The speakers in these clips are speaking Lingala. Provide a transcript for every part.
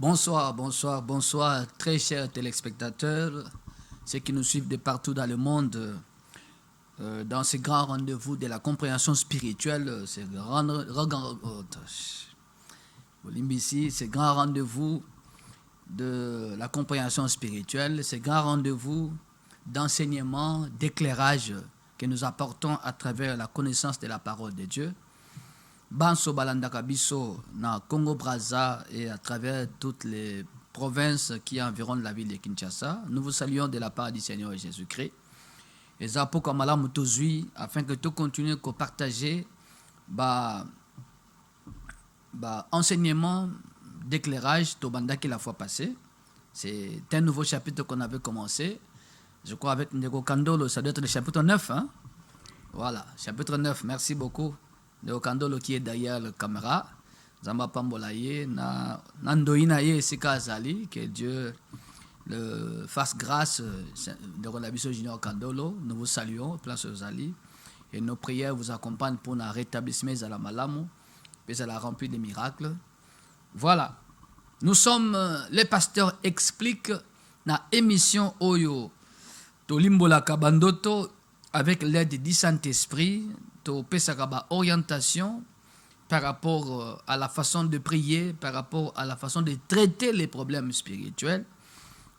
Bonsoir, bonsoir, bonsoir, très chers téléspectateurs, ceux qui nous suivent de partout dans le monde, dans ce grand rendez-vous de la compréhension spirituelle, ce grand rendez-vous de la compréhension spirituelle, ce grand rendez-vous d'enseignement, d'éclairage que nous apportons à travers la connaissance de la parole de Dieu. Banso Balandaka Biso, na Congo-Brazza et à travers toutes les provinces qui environnent la ville de Kinshasa. Nous vous saluons de la part du Seigneur Jésus-Christ. Et ça pour comme Allah Moutozui, afin que tout continue à partager enseignement d'éclairage Tobanda qui la fois passée. C'est un nouveau chapitre qu'on avait commencé. Je crois avec Ndego Kandolo, ça doit être le chapitre 9. Hein? Voilà, chapitre 9, merci beaucoup. Ndego Kandolo qui est derrière la caméra. Zamba Pambolaye, Nandoinaye Sika Azali, que Dieu le fasse grâce de Relabiso Junior Kandolo. Nous vous saluons, place Azali. Et nos prières vous accompagnent pour un rétablissement à la Malamu, puis à la remplie des miracles. Voilà. Nous sommes, les pasteurs expliquent na émission Oyo Tolimbola Kabandoto avec l'aide du Saint-Esprit, to pesakaba orientation par rapport à la façon de prier, par rapport à la façon de traiter les problèmes spirituels.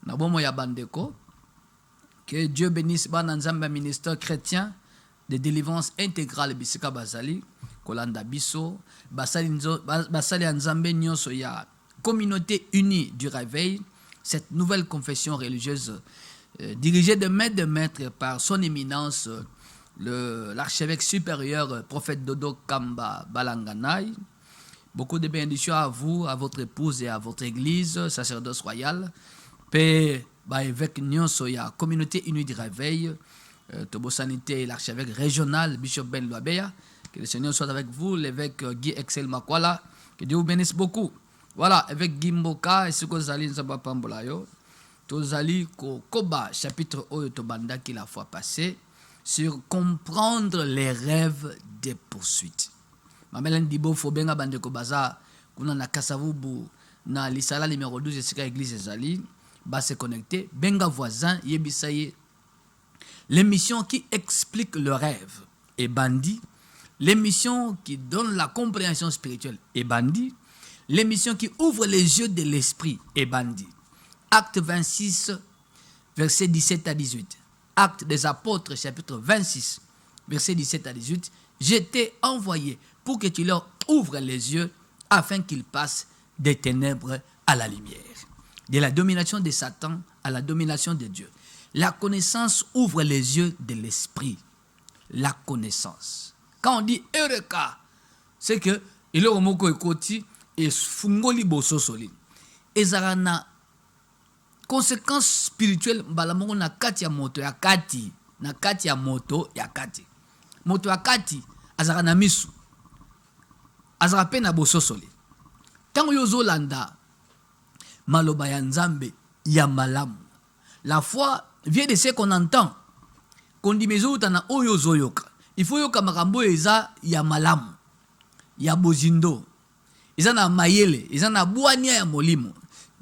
Nabomoya Bandeko, que Dieu bénisse Bananzamba ministère chrétien de délivrance intégrale Bisika Bazali, Kolanda Biso, Basali Anzambe Nyoso ya communauté unie du réveil, cette nouvelle confession religieuse dirigée de maître par son éminence l'archevêque supérieur, prophète Dodo Kamba Balanganay. Beaucoup de bénédictions à vous, à votre épouse et à votre église, sacerdoce royal. Paix, évêque Nyonsoya, communauté unie du réveil, Tobo Sanité, l'archevêque régional, Bishop Ben Loabeya. Que le Seigneur soit avec vous, l'évêque Guy Excel Makwala. Que Dieu vous bénisse beaucoup. Voilà, évêque Gimboka et ce que vous allez nous apprendre. Tozali Koba, chapitre Oyo Tobanda qui la fois passée, sur comprendre les rêves des poursuites. Mamelen Dibo Fobenga Bandeko Baza, kuna na Kasavubu, na Lisala numéro 12, Sika Église Zali, ba se connecter, Benga voisin, Yebisaye. L'émission qui explique le rêve est Bandi. L'émission qui donne la compréhension spirituelle est Bandi. L'émission qui ouvre les yeux de l'esprit est Bandi. Acte 26, versets 17 à 18. Acte des apôtres, chapitre 26, versets 17 à 18. Je t'ai envoyé pour que tu leur ouvres les yeux afin qu'ils passent des ténèbres à la lumière. De la domination de Satan à la domination de Dieu. La connaissance ouvre les yeux de l'esprit. La connaissance. Quand on dit Eureka, c'est que il est au moko ekoti et fungoli boso soli. Ezarana conséquences spirituelles balamongo na kati ya moto ya kati na kati ya moto ya kati moto ya kati azaka na misu azaka pe na bososoli tango yozolanda maloba ya nzambe ya malamu. La foi vient de ce qu'on entend qu'on dit mezo utana oyo zoyoka il faut yoka makambo eza ya malamu ya bozindo eza na mayele eza na bwania ya molimo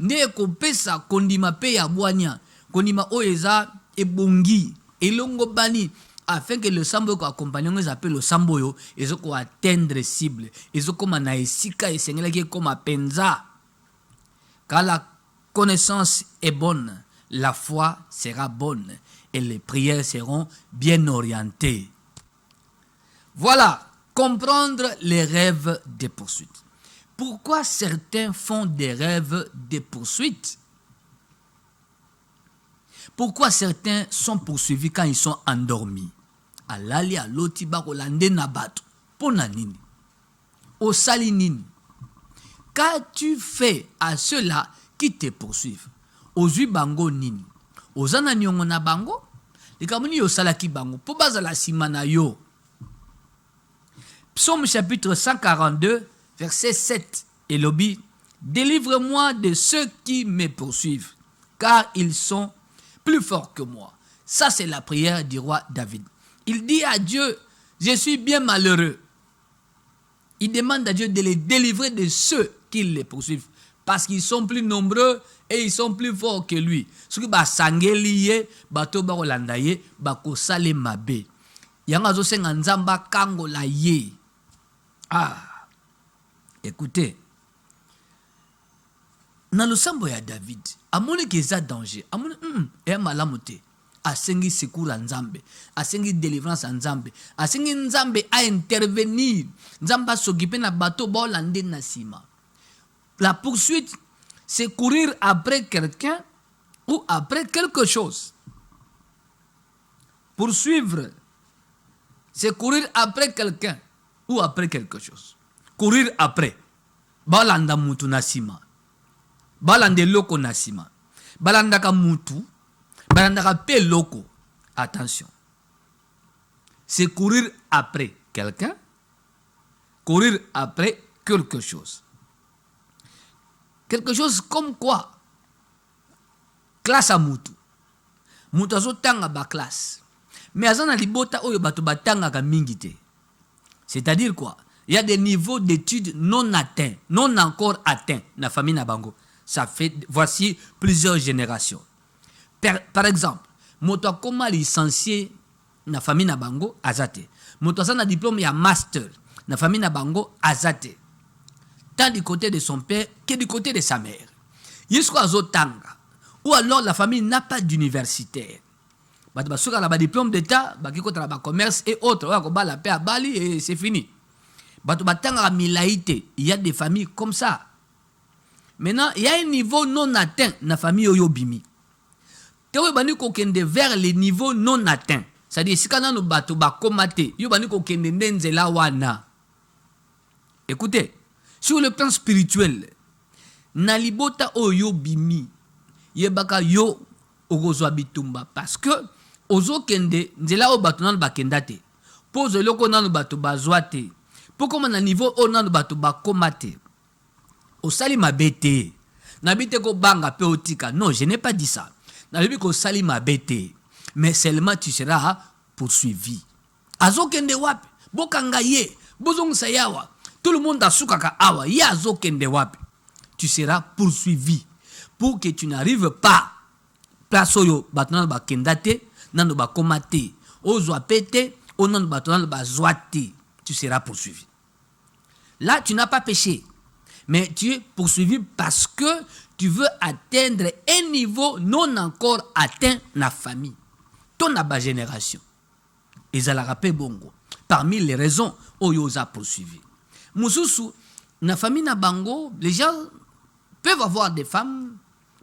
nde kopesa kondima pe ya bwania kondima oyo eza ebongi elongo bani afin que le sambo ko accompagner les appels le sambo yo ezoko atteindre cible ezoko na esika esengela ki koma penza. Car la connaissance est bonne, la foi sera bonne et les prières seront bien orientées. Voilà, comprendre les rêves des poursuites. Pourquoi certains font des rêves de poursuite? Pourquoi certains sont poursuivis quand ils sont endormis? Alali aloti bako lande nabato. Pona nini? Osali nini? Qu'as-tu fait à ceux-là qui te poursuivent? Ozui bango nini? Ozana nyongo na bango? Likamuni yosalaki bango. Po bazala simana yo. Psaume chapitre 142, verset 7. Et Lobi, délivre-moi de ceux qui me poursuivent, car ils sont plus forts que moi. Ça, c'est la prière du roi David. Il dit à Dieu, je suis bien malheureux. Il demande à Dieu de les délivrer de ceux qui les poursuivent. parce qu'ils sont plus nombreux et ils sont plus forts que lui. Ce qui va sangeliye, bato ba kolandaye, ba kosale mabe. Yanga zo senga nzamba kango la ye. Ah, écoutez, dans le sambo ya David, amoni keza danger, amoni malamuté. Asengi secours à Nzambe, asengi délivrance à Nzambe, asengi Nzambe à intervenir, Nzamba s'occuper na bateau ba lande na sima. La poursuite, c'est courir après quelqu'un ou après quelque chose. Poursuivre, c'est courir après quelqu'un ou après quelque chose. Courir après, ba landa mutu na sima, ba lande loko na sima, ba landa ka mutu. Loco. Attention. C'est courir après quelqu'un, courir après quelque chose. Quelque chose comme quoi? Classe à Moutou. Moutou azo tanga ba classe. Mais azana libota oyo bato batanga ka mingite. C'est-à-dire quoi? Il y a des niveaux d'études non atteints, non encore atteints na famille na bango. Ça fait voici plusieurs générations. Par exemple, moto koma licencié na famille na bango azate. Moto sa na diplôme ya master na famille na bango azate. Tant du côté de son père que du côté de sa mère. Yesko azotanga. Ou alors la famille n'a pas d'universitaire. Bah soka la ba diplôme d'état, ba ki kota la ba commerce et autres, wa ko ba la paix à Bali et c'est fini. Bah to batanga milaïté, il y a des familles comme ça. Maintenant, il y a un niveau non atteint na famille oyo bimi. Tewe bani kokende vers les niveaux non atteints. C'est-à-dire, si kana no bato ba komate, yo bani kokende nenzela wana. Écoutez, sur le plan spirituel, nalibota oyo bimi, yebaka yo ogozwa bitumba. Parce que, ozo kende, nzela o bato nan bakendate. Pose loko nan bato bazwate. Pourquoi na niveau o nan bato ba komate. Osali mabete. Nabite ko banga pe otika. Non, je n'ai pas dit ça. Mais seulement tu seras poursuivi. Azokende wapi, bokanga ye, bozong sayawa, tout le monde a soukaka awa, ye azokende wapi. Tu seras poursuivi pour que tu n'arrives pas. Place oyo batunan ba kendate, nando ba komate, ozwa pete, onan batunan ba zwate, tu seras poursuivi. Là, tu n'as pas péché, mais tu es poursuivi parce que tu veux atteindre un niveau non encore atteint dans la famille. Ton aba génération. Et ça la rappelle bongo. Parmi les raisons où ils ont poursuivi. Moussousou, dans la famille na bango, les gens peuvent avoir des femmes,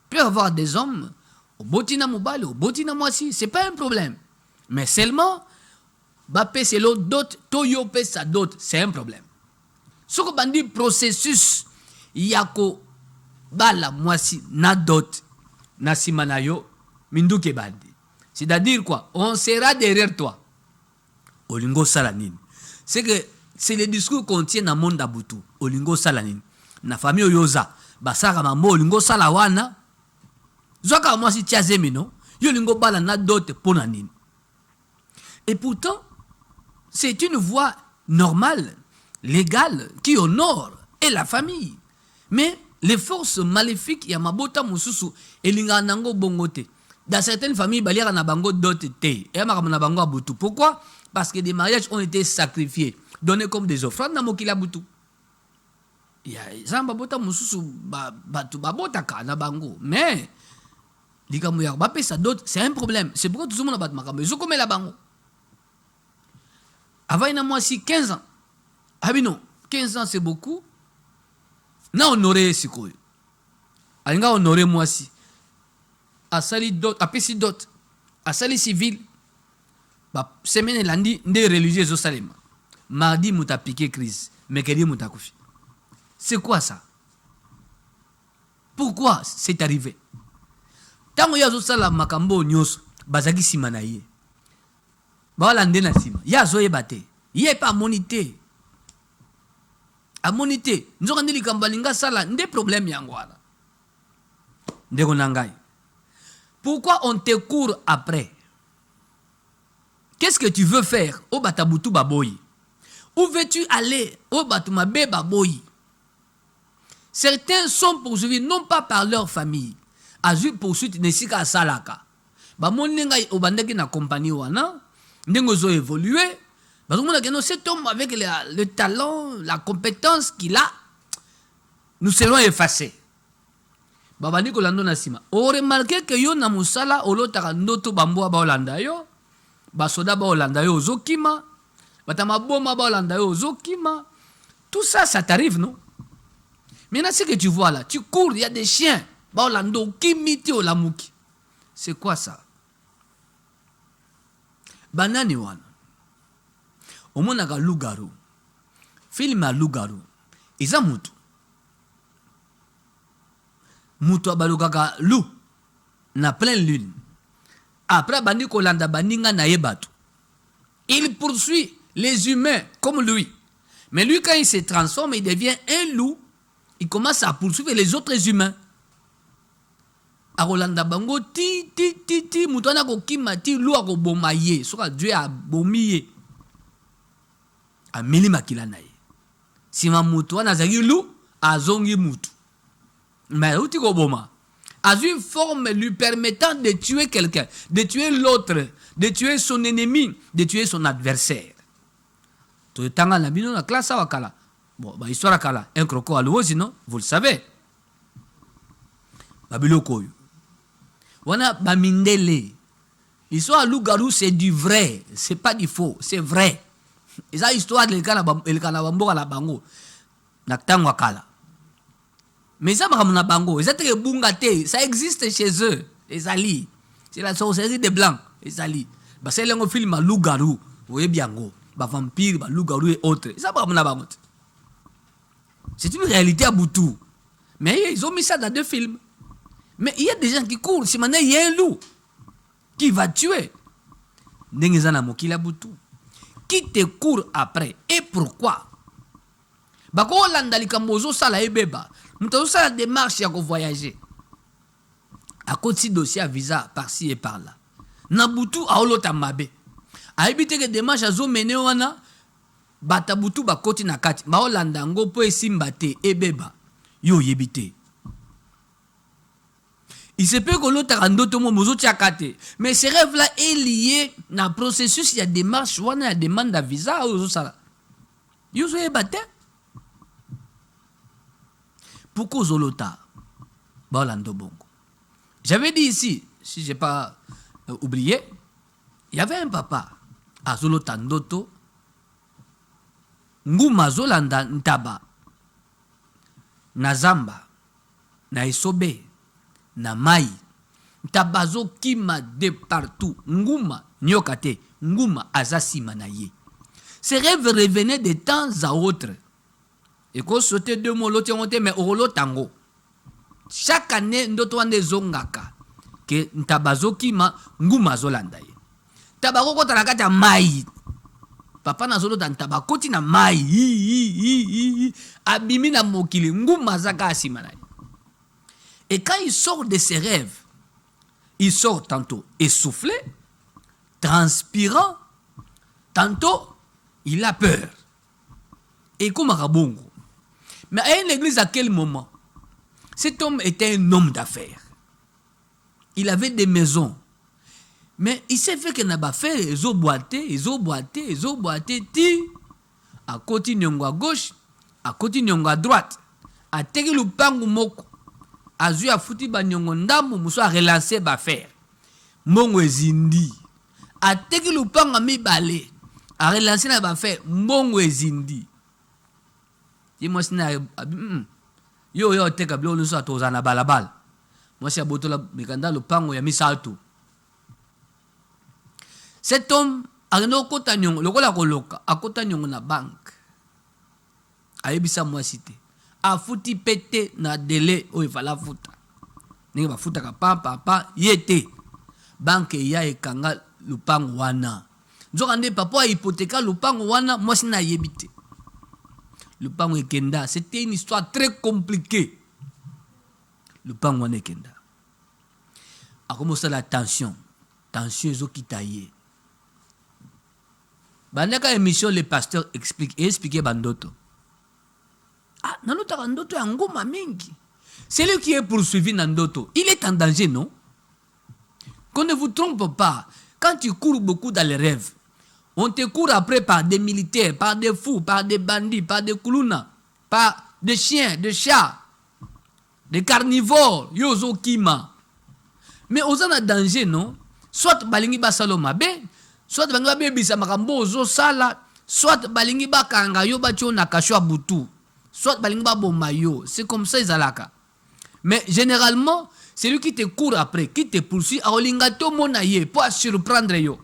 peuvent avoir des hommes. Au botina moubale, au botina moisi, c'est pas un problème. Mais seulement, bapé c'est l'autre dot, toyo pe sa dot, c'est un problème. Ce qu'on dit processus, yako bala mwasi na dot na simanayo minduke bandi. C'est-à-dire quoi? On sera derrière toi. Olingo salanine. C'est que c'est le discours qu'on tient dans le monde d'Abutu. Olingo salanine. Na famille oyoza. Basara mambo olingo salawana. Zoka mwasi tiazemi no. Yolingo bala na dot ponanine. Et pourtant, c'est une voie normale, légale, qui honore et la famille. Mais les forces maléfiques, il y a mabota mususu, et l'inganango bongote. Dans certaines familles, il y a bango dot te. Et il y a bango abutu. Pourquoi? Parce que des mariages ont été sacrifiés, donnés comme des offrandes dans Mokila Butu. Il y a des mabota mususu, batu babota ka na bango. Mais, c'est un problème. C'est pourquoi tout le monde a battu makambo. Ils ont comme la bango. Avant, il y a moi aussi 15 ans. Ah oui, non. 15 ans, c'est beaucoup. Na honoré sikoyo. Alinga honoré moi si. Asali dot, apesi dot. Asali civil. Ba semaine lundi ndé religieux au Salem. Mardi muta piqué crise, mercredi muta koufi. C'est quoi ça? Pourquoi c'est arrivé? Tango yazo sala makambo nyos bazaki sima na ye. Ba wala ndé na sima. Yazo yebate. Yé pas monité. A monité, nous avons dit que sala des problèmes yangwala. Pourquoi on te court après? Qu'est-ce que tu veux faire? Au batabutu baboyi. Où veux-tu aller? Au batumabe baboyi. Certains sont poursuivis non pas par leur famille. Azui poursuite nesika salaka. Ba moninga obandaki na compagnie wana, ndengo zo évolué. Ba mona que cet homme avec le talent, la compétence qu'il a, nous serons effacés. Ba bandi ko lando na sima. O remarqué que yo na musala olotaka ndoto bamboa ba Olanda yo, ba soda ba Olanda yo ozokima, batama boma ba Olanda yo ozokima. Tout ça, ça t'arrive, non? Maintenant, ce que tu vois là, tu cours, il y a des chiens. Baolando, kimiti o lamuki. C'est quoi ça? Banani wana. Omonaka lugaru. Film à lugaru. Isa mutu. Mutu abalukaka loup. Na pleine lune. Après, bandi kolanda baninga na yebatu. Il poursuit les humains comme lui. Mais lui, quand il se transforme, il devient un loup. Il commence à poursuivre les autres humains. A Rolanda Bango, ti, moutouana ko kimati, loup a ko bomaye, soka Dieu a bomiye. A meli makilanaye. Si ma moutouana zagi loup, a zongi moutou. Mais où tu ko boma? A une forme lui permettant de tuer quelqu'un, de tuer l'autre, de tuer son ennemi, de tuer son adversaire. Tout le temps, la bino na classe à wakala. Bon, bah, histoire à kala. Un croco à l'eau, sinon, vous le savez. Babilo koyo. Wana bamindele. L'histoire à Lougarou, c'est du vrai. C'est pas du faux. C'est vrai. Et ça, histoire de l'Ekanabambo à la bango. Naktan wakala. Mais ça, na bango. Ça, ça existe chez eux. Les alliés. C'est la sorcellerie des blancs. Les alliés. Bah, c'est un film à Lougarou. Vous voyez bien, go. Bah, vampire, bah, loup-garou et autres. Ça, c'est une réalité à Boutou. Mais ils ont mis ça dans 2 films. Mais il y a des gens qui courent. Si maintenant il y a un loup qui va tuer. Qui te court après? Et pourquoi? Bako Hollanda likambozo sala ebeba. Mutazo sala démarche ya ko voyager. À côté dossier à visa par-ci et par-là. Nabutu a olota mabe. A éviter que démarche à zo mené wana batabutu bakoti na kati. Ba Hollanda ngo po esimba te ebeba. Yo yebite. Il se peut que l'autre randoto mo mozo tiakate. Mais ce rêve-là est lié dans le processus. Il y a des démarches, il y a des demandes de visa. Yo so yebate. Pourquoi Zolota? Ba Hollanda bongo. J'avais dit ici, si je n'ai pas oublié, il y avait un papa à Zolota Ndoto. Nguma Zolanda Ntaba. Na Zamba. Na Isobe. Na Mai. Ntabazo kima de partout. Nguma nyokate. Nguma azasima na ye. Ces rêves revenaient de temps à autre. Et qu'on sautait 2 mots, l'autre mais au tango. Chaque année, ndoto ande zongaka. Que ntabazo kima nguma Zolanda ye. Tabako kota na kata Mai. Papa na zolo dan tabakoti na Mai. Abimi na mokili. Nguma zaka asimana. Et quand il sort de ses rêves, il sort tantôt essoufflé, transpirant, tantôt il a peur. Et comme Rabongo. Mais à une église, à quel moment? Cet homme était un homme d'affaires. Il avait des maisons. Mais il s'est fait qu'il n'a pas fait les eaux boitées, ti. À côté nyongo à gauche, à côté nyongo à droite. À tegi lupangu moko. A zui a fouti ba nyongo ndambo, muso a relancé ba faire. Mbongo ezindi. A tegi lupangu a mi balé. A relancé na ba faire. Mbongo ezindi. Dis-moi si na yo teka blo nuso a tozana balabal. Moi si a botola mikanda lupangu ya misalto. Cet homme a kota nyongo, lokola koloka, a kota nyongo na banque. A yebisa moi cité. A fouti pété na délai o il fallait fouta. Ninga ba fouta ka papa yete. Banque ya ekanga lupango wana. Nzokande papa hypothéca lupango wana moi sina yebite. Lupango ekenda, c'était une histoire très compliquée. Lupango wana ekenda. A commencé la tension. Tension ezo kitaye. Bandaka émission le pasteur explique bandoto. Ah, Nanotaka ndoto ya nguma mingi. Celui qui est poursuivi dans ndoto, il est en danger, non? Qu'on ne vous trompe pas. Quand tu cours beaucoup dans les rêves, on te court après par des militaires, par des fous, par des bandits, par des koulouna, par des chiens, des chats, des carnivores, yozo kima. Mais aux en danger, non? Soit balingi ba saloma be, soit balingi ba bebisa makambo ozo sala, soit balingi ba kanga yo ba tio nakashwa butu, soit balingi ba bomayo. C'est comme ça izalaka. Mais généralement, c'est lui qui te court après, qui te poursuit, a olingato monaye pour surprendre yo.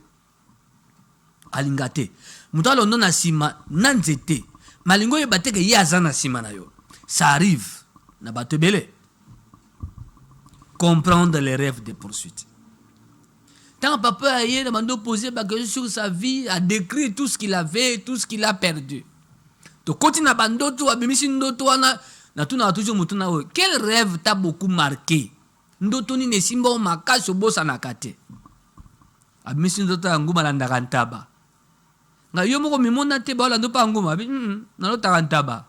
Alingate. Mutalo non asima nanzete. Malingo ye bateke yazana sima na yo. Ça arrive. Na batebele. Comprendre les rêves de poursuite. Tant papa aye demandé poser la question sur sa vie, a décrit tout ce qu'il avait, tout ce qu'il a perdu. To continue na bandoto abimisi ndoto wana na tuna toujours mutuna we. Quel rêve t'a beaucoup marqué? Ndoto ni nesimba makasi obosa na kate. Abimisi ndoto ya nguma landa kantaba. Nga yo moko mimona te ba lando pa nguma bi na lota kantaba.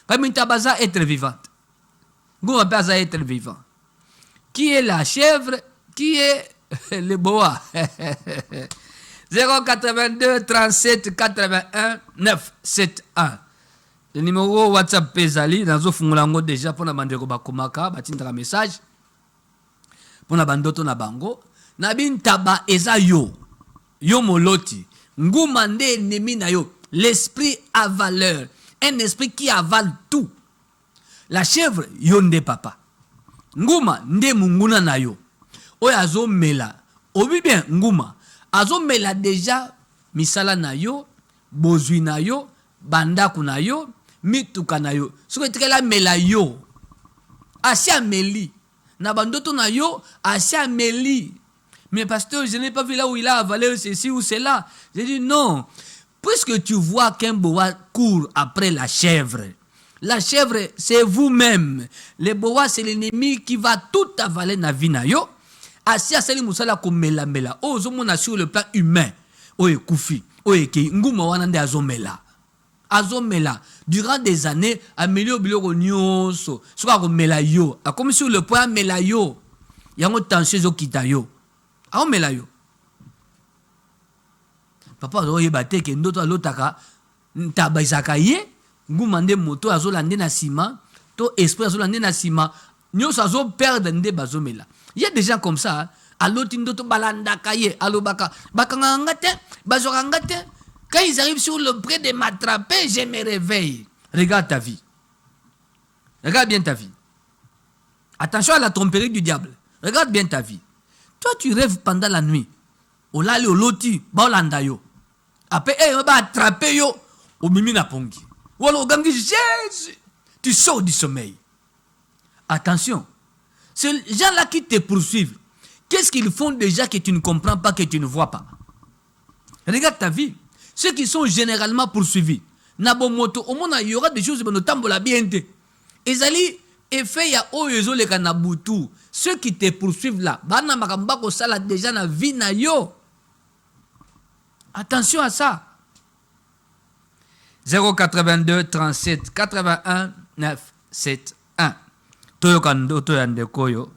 Kami ntaba za être vivante. Nguma pa za être vivant. Qui est la chèvre? Qui est le boa? 082 37 81 971. Le numéro WhatsApp Pezali, dans le fungulango déjà pour la bandeko bakomaka, batindra message. Pour la bandoto na bango. Nabin taba eza yo. Yo moloti. Nguma nde ennemi na yo. L'esprit a valeur. Un esprit qui avale tout. La chèvre, yo nde papa. Nguma nde munguna na yo. Oya azo mela. Obi bien nguma. Azo mela déjà misala na yo, bozui na yo, bandaku na yo, mituka na yo. Soko etikela mela yo. Asia meli. Na bandoto na yo, asia meli. Mais pasteur, je n'ai pas vu là où il a avalé ceci ou cela. J'ai dit non. Puisque tu vois qu'un boa court après la chèvre c'est vous-même. Le boa c'est l'ennemi qui va tout avaler na vie na yo. Asia sali musala ko mela mela. Oh zomona sur le plan humain. Oh ekufi. Oh eke nguma wana nde azomela. Azomela durant des années améliore biloko nyonso. Soka ko mela yo. A comme sur le point mela yo. Yango tension zo kita yo. A mela yo. Papa zo yeba te ke ndoto alotaka ntaba isaka ye. Nguma nde moto azolande na sima. To esprit azolande na sima. Nyonso azo perdre nde bazomela. Il y a des gens comme ça. Allo tindoto balanda kaye, allo baka bakangangate, bazorangate. Quand ils arrivent sur le près de m'attraper, je me réveille. Regarde ta vie. Regarde bien ta vie. Attention à la tromperie du diable. Regarde bien ta vie. Toi, tu rêves pendant la nuit. Olali oloti, baolanda yo. Après, on va attraper yo. Au mimi na pongi. Ou alors, Jésus. Tu sors du sommeil. Attention. Ces gens-là qui te poursuivent, qu'est-ce qu'ils font déjà que tu ne comprends pas, que tu ne vois pas? Regarde ta vie. Ceux qui sont généralement poursuivis, Nabomoto, au moins il y aura des choses qui ne la bien. Ezali, effet ya oyezo le kanabutu. Ceux qui te poursuivent là, bana makambako sala déjà na vie na yo. Attention à ça. 082 37 81 971. Toyokando toyande koyo.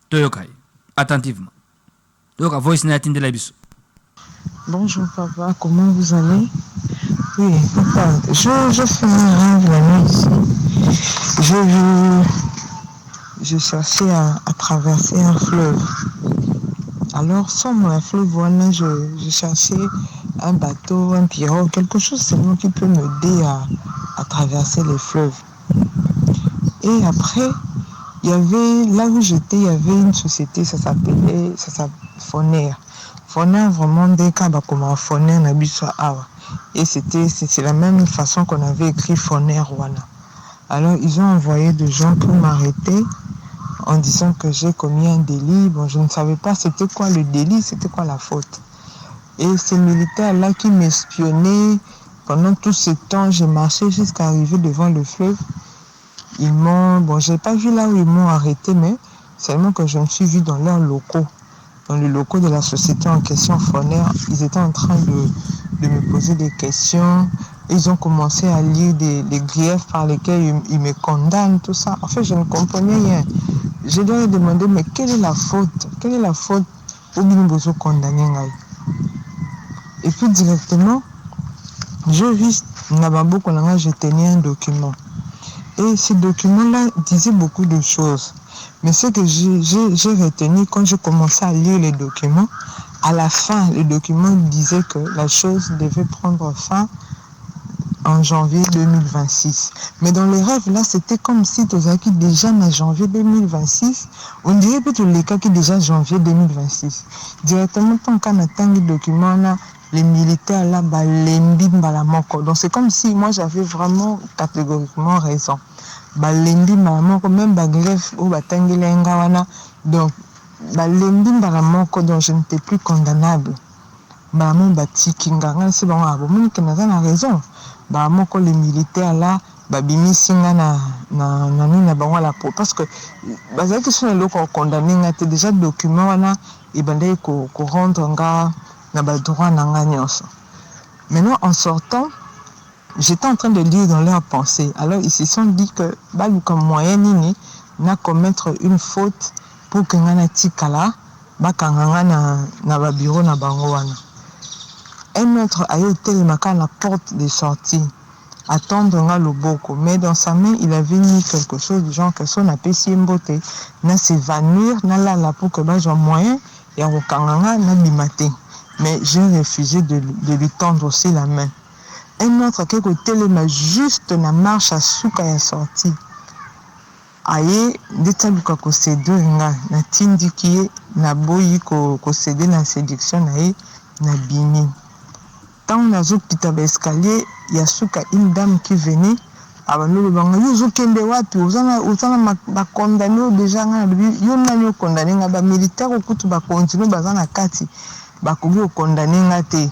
Toyokai. Attentivement. Toyoka voice na atinde la biso. Bonjour papa, comment vous allez? Oui, papa, je fais un rêve la nuit ici. Je cherchais à traverser un fleuve. Alors, sans mon fleuve, voilà, je cherchais un bateau, un pirogue, quelque chose seulement qui peut m'aider à traverser les fleuves. Et après, il y avait, là où j'étais, il y avait une société, ça s'appelait Foner. Foner, vraiment, des cas comme Foner, Nabiswa Awa. Et c'est la même façon qu'on avait écrit Foner Rwanda. Alors, ils ont envoyé des gens pour m'arrêter en disant que j'ai commis un délit. Bon, je ne savais pas c'était quoi le délit, c'était quoi la faute. Et ces militaires-là qui m'espionnaient pendant tout ce temps, j'ai marché jusqu'à arriver devant le fleuve. Ils m'ont, bon, j'ai pas vu là où ils m'ont arrêté, mais seulement que je me suis vu dans leurs locaux, dans les locaux de la société en question, Foner. Ils étaient en train de me poser des questions, Ils ont commencé à lire des griefs par lesquels ils me condamnent, tout ça. En fait, je ne comprenais rien. Je leur ai demandé, mais quelle est la faute? Quelle est la faute pour bien vous condamner? Et puis directement, je vis, je tenais un document. Et ce document-là disait beaucoup de choses. Mais ce que j'ai retenu quand j'ai commencé à lire les documents, à la fin, le document disait que la chose devait prendre fin en janvier 2026. Mais dans les rêves, là, c'était comme si Tozaki déjà en janvier 2026. On dirait plutôt les cas qui déjà janvier 2026. Directement, tant qu'on attend le document, là, les militaires là, balembi balamoko. Donc c'est comme si moi j'avais vraiment catégoriquement raison. Balembi balamoko, même bagref ou batangilenga wana. Donc balembi balamoko, donc je n'étais plus condamnable. Balamon batikinga, c'est bon, ah bon, mais n'a raison. Moko les militaires là babimisi nga na bango la peau parce que bazaki sur le condamné nga te déjà document wana et bandai ko rendre nga na ba droit na nga nyonso. Maintenant en sortant, j'étais en train de lire dans leurs pensées. Alors ils se sont dit que baluka moyen nini na commettre une faute pour que nga na tikala bakanga na ba bureau na bango wana. Un autre a été le matin à la porte de sortie, attendre un loboko. Mais dans sa main, il avait mis quelque chose du genre que son appel si beauté, n'a s'évanouir, n'a la pour que j'ai moyen, et au kanganga n'a bimaté. Mais j'ai refusé de lui tendre aussi la main. Un autre qui côté m'a juste na marche à souka ya sortie. Aye, détaluka ko céder nga, na tindiki na boyi ko céder na séduction na bini. Quand on a pita escalier, il y a une dame qui venait. Alors nous le bango, yo kende wapi, uzana ba condamné déjà nga yo na condamné nga ba militaire okutu ba continue bazana kati ba kobi condamné nga te.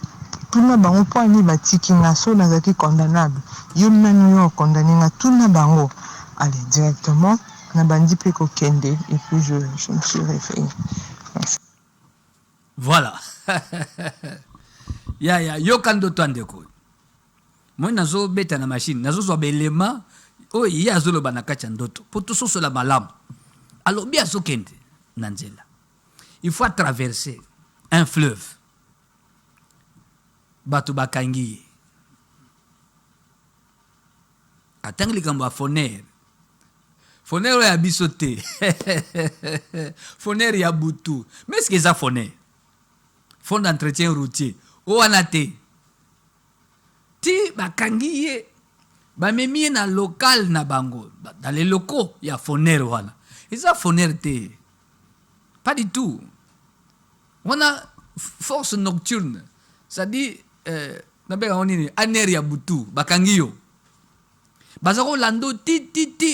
Tuna bango po ani batiki nga so nazaki condamnable. Yo na condamné nga tuna bango. Allez directement na bandi pe ko kende et puis je me suis réveillé. Voilà. Ya yokando twandeko moi nazo beta na machine nazo zo belema o ya zolo banakacha ndoto poto soso la malamu alors bien sokende nanzela il faut traverser un fleuve bato bakangi atangi kamba fonere ya bisote fonere ya butu mais est-ce que ça fonere fond d'entretien routier Oanate ti bakangi ye bamemi na local na bango dans les locaux ya fonere wana eza fonere te pas du tout on a force nocturne ça dit nabe onini aner ya butu bakangi yo bazako lando ti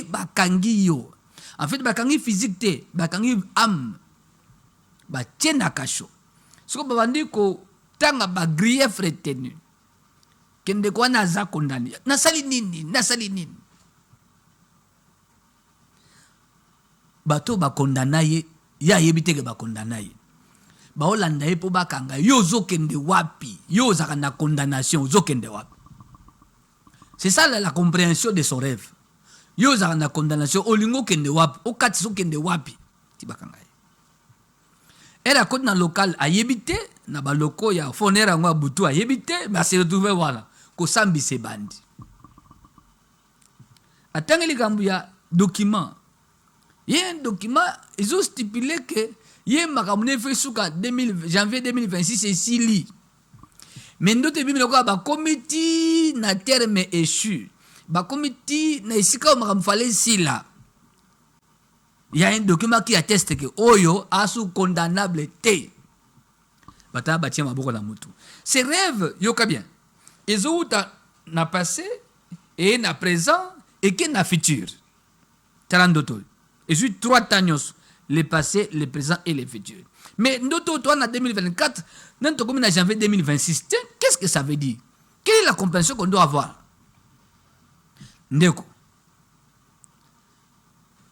bakangi yo en fait bakangi physique te bakangi âme ba tiena kasho soko babandi ko tanga ba grief retenu kende kwa naza kondani nasali nini bato ba kondana ye ya yebite ke ba kondana ye ba olanda ye po bakanga yo zokende wapi yo zaka na condamnation zokende wapi. C'est ça la compréhension de son rêve. Yo zaka na condamnation olingo kende wapi okati zokende wapi ti bakanga ye. Elle a côté dans local à yébité, na ba loko ya fonera ngwa butu à yébité, mais se retrouver voilà, ko sambi se bandi. Atangeli kambu ya document. Il y a un document, ils ont stipulé que il y a makamune fait souka janvier 2026 c'est sili. Mais ndote bimi loko ba comité na terme échu. Ba comité na isika makam fallait sila. Il y a un document qui atteste que Oyo a sous condamnable T. Bata batia maboko la mutu. Ces rêves, yoka bien. Ils ont na passé et na présent et que na futur. Tarandoto. Et j'ai 3 tagnos. Le passé, le présent et le futur. Mais ndoto toi en 2024, nan to comme en janvier 2026. Qu'est-ce que ça veut dire? Quelle est la compréhension qu'on doit avoir? Ndeko.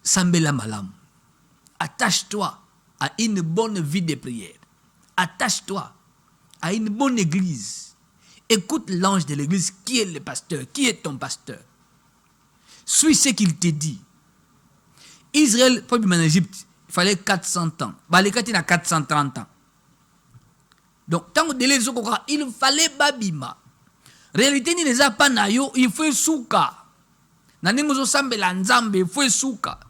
Sambela malam. Attache-toi à une bonne vie de prière. Attache-toi à une bonne église. Écoute l'ange de l'église, qui est le pasteur, qui est ton pasteur. Suis ce qu'il te dit. Israël, pour vivre en Égypte, il fallait 400 ans. Balékat, il a 430 ans. Donc, tant que délai, il fallait babima. Réalité, il les a pas nayo, il faut souka. Nani mozo sambe la nzambe, il faut souka.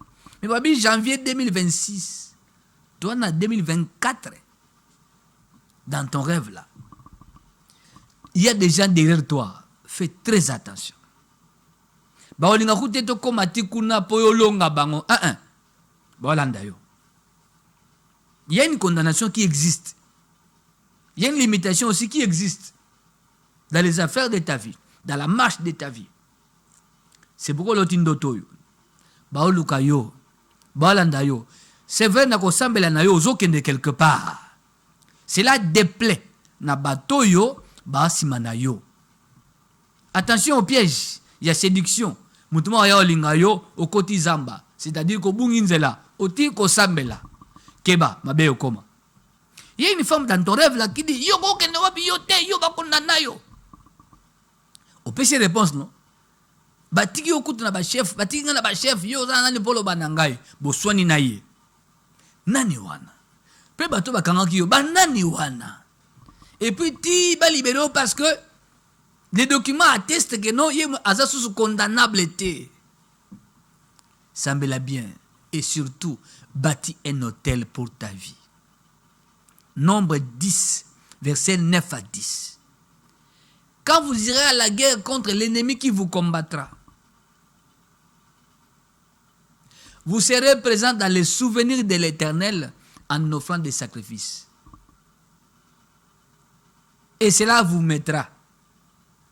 Mais babi, janvier 2026, toi, en 2024, dans ton rêve là, il y a des gens derrière toi. Fais très attention. Il y a une condamnation qui existe. Il y a une limitation aussi qui existe dans les affaires de ta vie, dans la marche de ta vie. C'est pourquoi l'otindo toyo, baoluka yo, balanda yo. C'est vrai na kosambela na yo ozokende quelque part. Cela déplaît na batoyo ba simana yo. Attention au piège, il y a séduction. Mutuma ya olinga yo okoti zamba, c'est-à-dire ko bunginzela, oti ko sambela. Keba mabe okoma. Il y a une femme dans ton rêve là qui dit yo kende wapi yo te yo bakondana yo. Au péché réponse non. Batiki okutu na ba chef, batiki na ba chef yo za nani polo banangai, boswani na ye. Nani wana? Pe bato bakangaki yo, banani wana? Et puis ti ba libéré parce que les documents attestent que non, il y a sous condamnable été. Sambela bien et surtout bâti un hôtel pour ta vie. Nombre 10, verset 9 à 10. Quand vous irez à la guerre contre l'ennemi qui vous combattra, vous serez présent dans les souvenirs de l'Éternel en offrant des sacrifices. Et cela vous mettra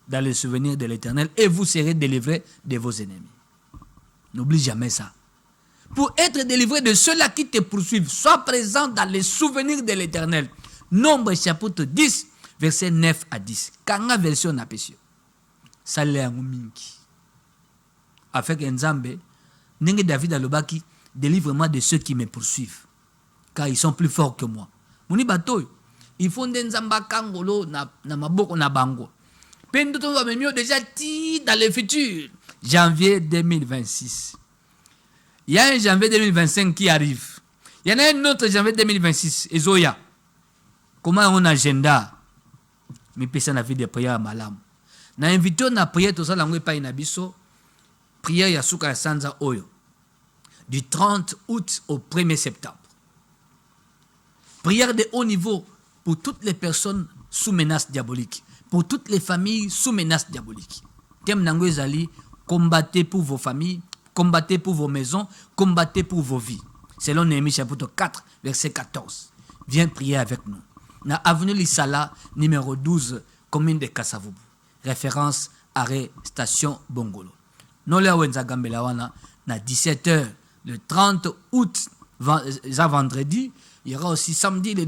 dans les souvenirs de l'Éternel et vous serez délivrés de vos ennemis. N'oublie jamais ça. Pour être délivré de ceux-là qui te poursuivent, sois présent dans les souvenirs de l'Éternel. Nombre chapitre 10, verset 9 à 10. Kanga version napesio. Salé mingi. Avec Nzambe, Nenge David alobaki, délivre-moi de ceux qui me poursuivent, car ils sont plus forts que moi. Muni batoy, il faut Nzamba kangolo na maboko na bango. Pendo to va mieux déjà ti dans le futur. Janvier 2026. Il y a un janvier 2025 qui arrive. Il y en a un autre janvier 2026. Ezoya. Comment on agenda? Mais personne n'a fait des prières à malam. Na invité on a prié tout ça langue pa inabiso. Prière ya suka sanza oyo. Du 30 août au 1er septembre. Prière de haut niveau pour toutes les personnes sous menace diabolique. Pour toutes les familles sous menace diabolique. Thème nango ezali, combattez pour vos familles, combattez pour vos maisons, combattez pour vos vies. Selon Néhémie chapitre 4, verset 14. Viens prier avec nous. Na avenue Lissala, numéro 12, commune de Kasavubu. Référence, arrêt, station Bongolo. Nola Wenza Gambelawana, na 17h, le 30 août, vendredi. Il y aura aussi samedi, le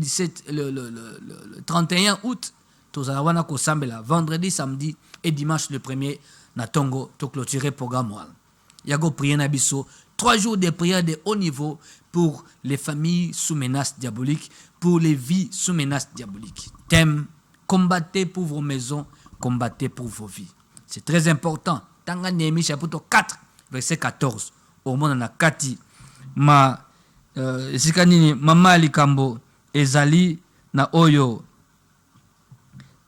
31 août, Tozalawana Kosambela, vendredi, samedi et dimanche le 1er, na Tongo, to clôturer programme. Yago prier Nabiso, 3 jours de prière de haut niveau pour les familles sous menace diabolique, pour les vies sous menace diabolique. Thème, combattez pour vos maisons, combattez pour vos vies. C'est très important. Tanga Néhémie chapitre 4, verset 14. Au monde na kati, sikanini, mama likambo, ezali na oyo,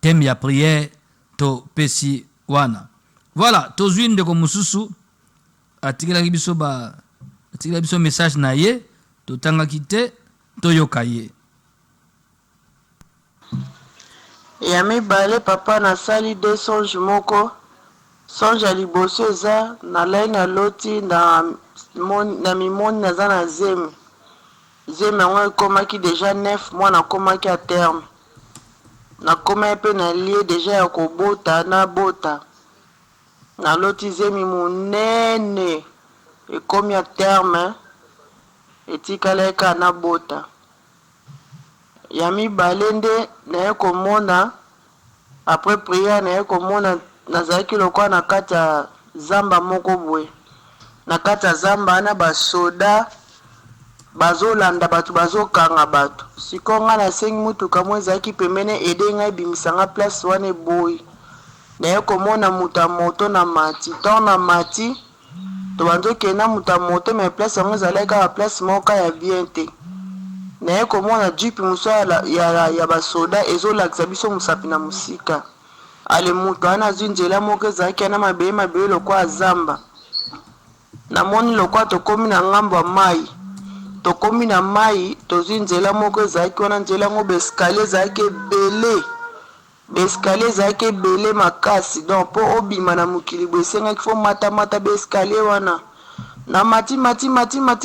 thème ya prière, to pesi wana. Voilà, tozuine de komususu, atikela biso message na ye, to tanga kite, to yokaye. Yami bale papa na sali de songe moko, songe ya liboso eza na lai na loti na mimoni naza na zemi. Zemi yango ekomaki déjà 9 mois nakomaki à terme. Nakomaki pe na lie déjà ya kobota na bota. Na loti zemi monene ekomi à terme etikala eka na bota. Yami balende na komona après prière na komona nazaki lokwa na kata zamba moko boye. Na kata zamba na basoda bazolanda batu bazokanga batu. Sikonga na sengi mutuka mo ezaki pemene ede ngai bimisanga place wane boy. naye komona moto ya moto na mati ntango na mati tobanzi okenda moto ya moto me place yango ezalaki kaka place moko ya bien te naye komona jipe mosu ya basoda ezolakisa biso mosapi na mosika ale moto wana azwi nzela moko ezalaki na mabele lokwa zamba namoni lokwa tokomi na ngambo ya mai tokomi na mai tozwi nzela moko ezalaki wana nzela yango baeskalier ezalaki ebele baeskalier ezalaki ebele makasi donc mpo obima na mokili boye esengaki fo matamata baeskalier wana na mati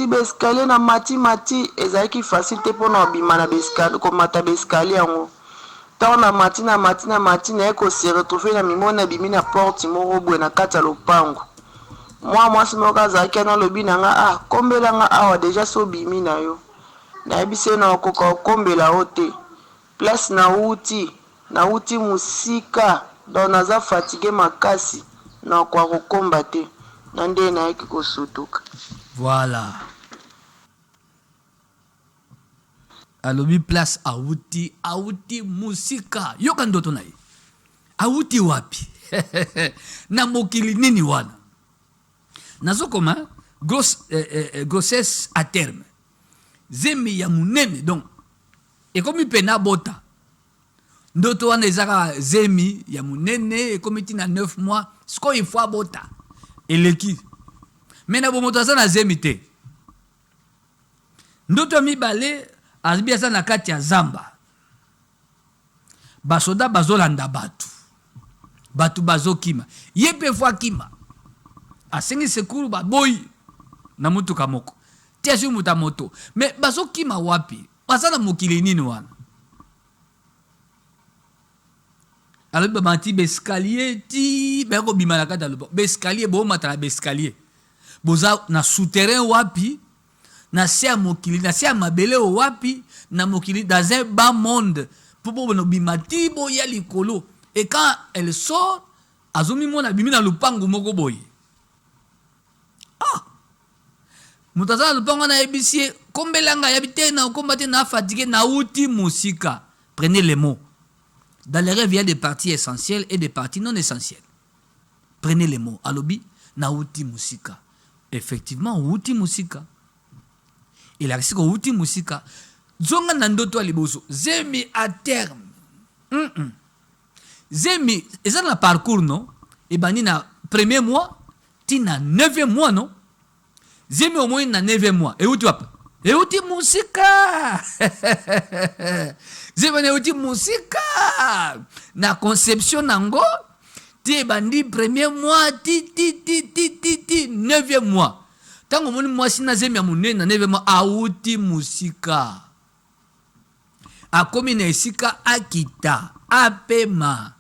baeskalier na mati ezalaki facile te mpona obima na baeskalier komata baeskalier yango ntango na mati naye kose retrouve na mimona abimi na porte moko boye na kati ya lopango mwasi moko azalaki ana alobi na nga kombela nga awa deja so obimi na yo nayebi se na okoka okombela o te place nauti mosika donc naza fatigue makasi na okoka kokomba te na nde nayaki kosutuka. Voilà. Alobi place auti musika yoka ndoto na ye auti wapi na mokili nini wana nazokoma grossesse à terme zemi ya munene donc ekomi pena bota ndoto wana ezaka zemi ya munene ekomi tina 9 mois siko il faut bota eleki mena bomoto aza na zemi te ndoto mibale azbi aza na kati ya zamba basoda bazolanda batu bazokima ye mpe fo akima asengi sekuru baboyi na mutuka moko tia zwi muta moto me bazokima wapi baza na mokili nini wana alobi babanti baeskalier ti bayakobima na kati ya lopa baeskalier boomata na baeskalier boza na souterrain wapi na se ya mokili na se ya mabele wapi na mokili dans un bas monde po bono bima ti boya likolo et quand elle sort azomi mona bimi na lupangu moko boye moto aza na lupango wana ayebisi ye kombelanga yabi te na okomba te na fatigue nauti mosika prenez les mots dans les rêves il y a des parties essentielles et des parties non essentielles prenez les mots alobi nauti mosika effectivement outi mosika il a réussi ko outi mosika zonga na ndoto ya liboso zemi à terme zemi eza na parcours non ebandi na premier mois ti na 9e mois non zemi au moins na 9e mois euti wapi euti mosika zemi euti mosika na conception nango ti ebandi premier mois ti 9e mois tango moni mwasi na zemi ya monene na 9e mois auti mosika akomi na esika akita apema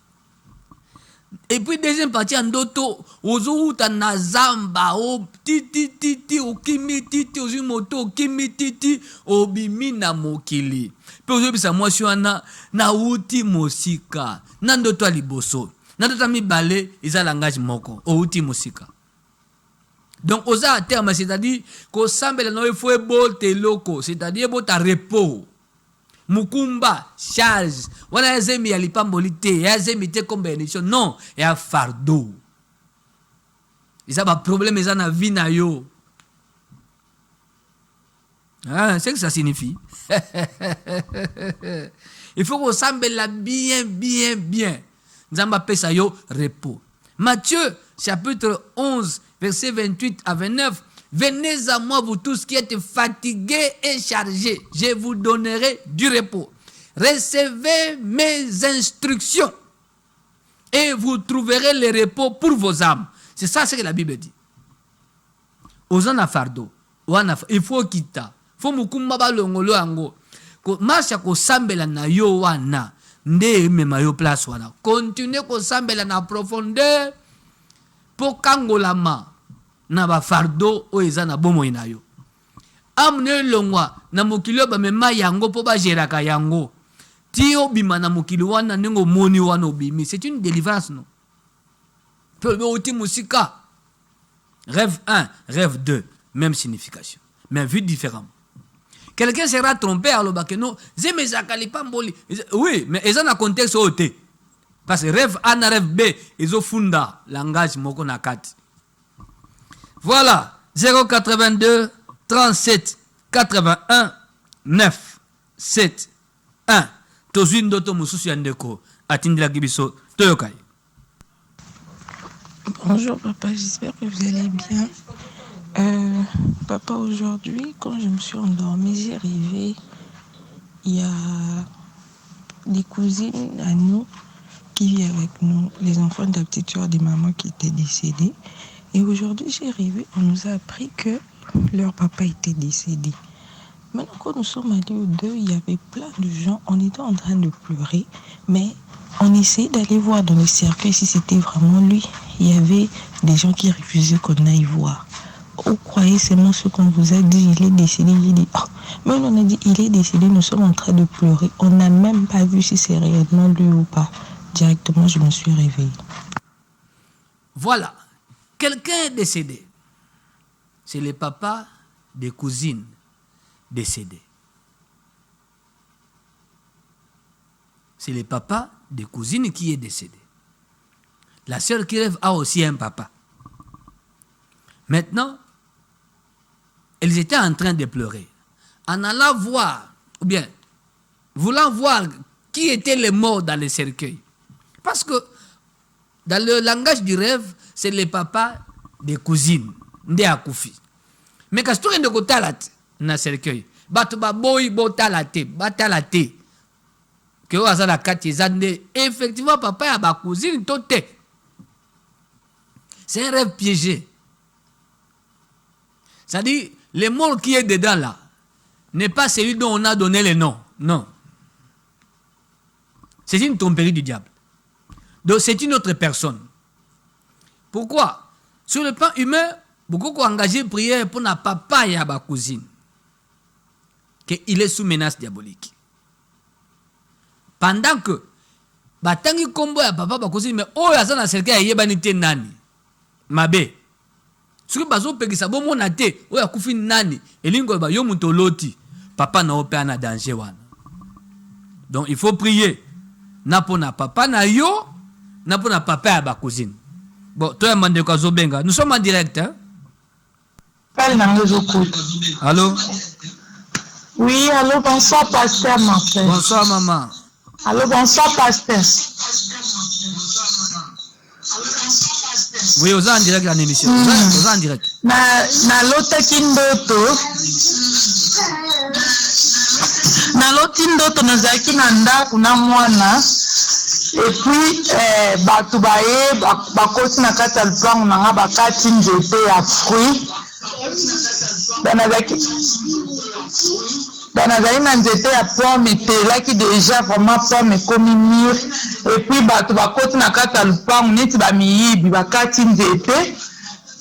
et puis deuxième partie ya ndoto ozouta na zamba o titi okimi titi ozwi moto okimi titi obimi na mokili mpe ozoyebisa mwasi wana nauti mosika na ndoto ya liboso na ndoto ya mibale eza langage moko outi mosika donc oza à terme c'est-à-dire kosambela na yo efo ebota eloko c'est-à-dire ebota repos mukumba charge wana ya zemi ya lipamboli te ya zemi te comme bénédiction non ya fardeau eza baproblème eza na vie na yo c'est que ça signifie il faut kosambela bien nzambe apesa yo repos. Matthieu chapitre 11 verset 28 à 29. Venez à moi, vous tous qui êtes fatigués et chargés, je vous donnerai du repos. Recevez mes instructions et vous trouverez le repos pour vos âmes. C'est ça ce que la Bible dit. Ozana fardo, il faut quitter. Il faut mukumba balongolo ango. Masha ko sambela na yo wana, nde mema yo place wana. Continuez ko sambela na profondeur pour kangolama. Na ba fardo o eza na bomo ina yo amne longwa na mokili ba mema yango po ba geraka yango ti obima na mokili wana nengo moni wana obimi c'est une délivrance non peu oti musika rêve 1 rêve 2 même signification mais vu différemment. Quelqu'un sera trompé alors que non zeme zakali pamboli oui mais eza na contexte oté Parce que rêve A na rêve B, ils ont funda langage moko na kati. Voilà, 082 37 81 9 7 1. Tozui ndoto mususu ya ndeko atindila kibiso toyokai. Bonjour papa, j'espère que vous allez bien. Papa, aujourd'hui, quand je me suis endormie, j'ai rêvé. Il y a des cousines à nous qui vivent avec nous, les enfants de la petite soeur des mamans qui étaient décédés. Et aujourd'hui, j'ai rêvé, on nous a appris que leur papa était décédé. Maintenant, quand nous sommes allés au deuil, il y avait plein de gens, on était en train de pleurer, mais on essayait d'aller voir dans les cercueils si c'était vraiment lui. Il y avait des gens qui refusaient qu'on aille voir. Vous croyez seulement ce qu'on vous a dit, il est décédé. J'ai dit, oh. Mais on a dit, il est décédé, nous sommes en train de pleurer. On n'a même pas vu si c'est réellement lui ou pas. Directement, je me suis réveillée. Voilà, quelqu'un est décédé. C'est le papa des cousines décédées. C'est le papa des cousines qui est décédé. La sœur qui rêve a aussi un papa. Maintenant, elles étaient en train de pleurer. En allant voir, ou bien, voulant voir qui étaient les morts dans le cercueil. Parce que, dans le langage du rêve, c'est le papa des cousines, nde akufi. Mais quand tu es de talate dans le cercueil, batu ba boy bo talate, ba talate. Que vous avez la carte, effectivement, papa a ba cousine tote. C'est un rêve piégé. C'est-à-dire, le mot qui est dedans là n'est pas celui dont on a donné le nom. Non. C'est une tromperie du diable. Donc, c'est une autre personne. Pourquoi? Sur le plan humain, beaucoup ont engagé prière pour na papa et ma cousine. Qu'il est sous menace diabolique. Pendant que, batangi kombo ya papa ba cousine, mais oh ya sana cercle ya yebani te nani. Mabe. Soki bazo pekisa bo mona te, oya kufi nani, elingo ba yo muto loti, papa na opé na danger wana. Donc il faut prier. Na pona papa na yo, na pona papa ya ba cousine. Bon, toi mande ko zobenga. Nous sommes en direct hein. Allô? Oui, allô, bonsoir pasteur ma frère. Bonsoir maman. Allô, bonsoir pasteur. Oui, aux en direct à l'émission. Aux en direct. Na lotaki ndoto. Na loti ndoto nazalaki na ndako na mwana. Et puis bato baye bakoti na kati ya lupango nanga bakati nzete ya fruit. Banazali na nzete ya pomme etelaki déjà vraiment pomme ekomi mûre. Et puis bato bakoti na kati ya lupango neti bamiyibi bakati nzete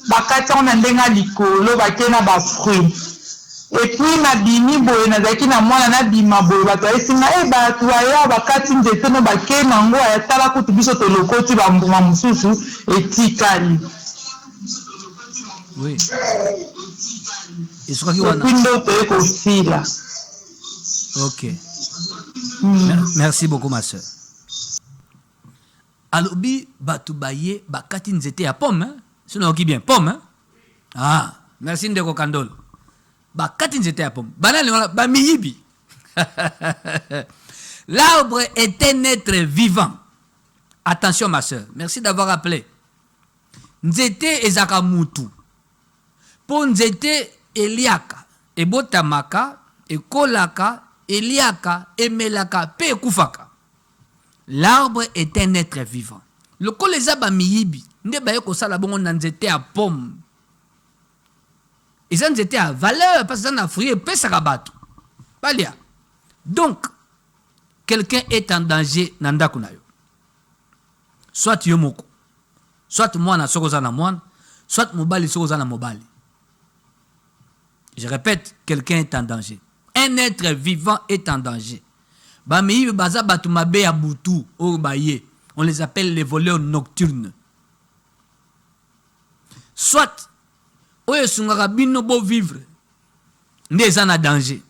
bakati yango na ndenge ya likolo bakei na bafruit. Et puis nabimi boye nazalaki na mwana nabima boye bato ayesinga bato aya bakati nzete no bakei nango ayatala kutu biso tolokoti bambuma mosusu etikali. Oui. Et ce qui ok. Merci beaucoup ma soeur. Alobi batubaye bakati nzete ya pomme hein? Sinon qui bien pomme hein? Ah, merci ndeko Kandol. Bakati nzete ya pomme. Banane ba miyibi. L'arbre est un être vivant. Attention ma soeur, merci d'avoir appelé. Nzete ezaka mutu. Po nzete eliaka, ebotamaka, ekolaka, eliaka, emelaka, pe kufaka. L'arbre est un être vivant. Le koleza ba miyibi, nde baye ko sala bongo na nzete ya pomme. Ils ont été à valeur parce qu'ils ont fruit et ça bateau. Balia. Donc, quelqu'un est en danger nanda kunayo. Soit yomoko, soit moi na sokoza na moi, soit mobali sokoza na mobali. Je répète, quelqu'un est en danger. Un être vivant est en danger. Bami baza batumabe ya butu o baye. On les appelle les voleurs nocturnes. Soit oye sungaka bino bo vivre nde eza na danger.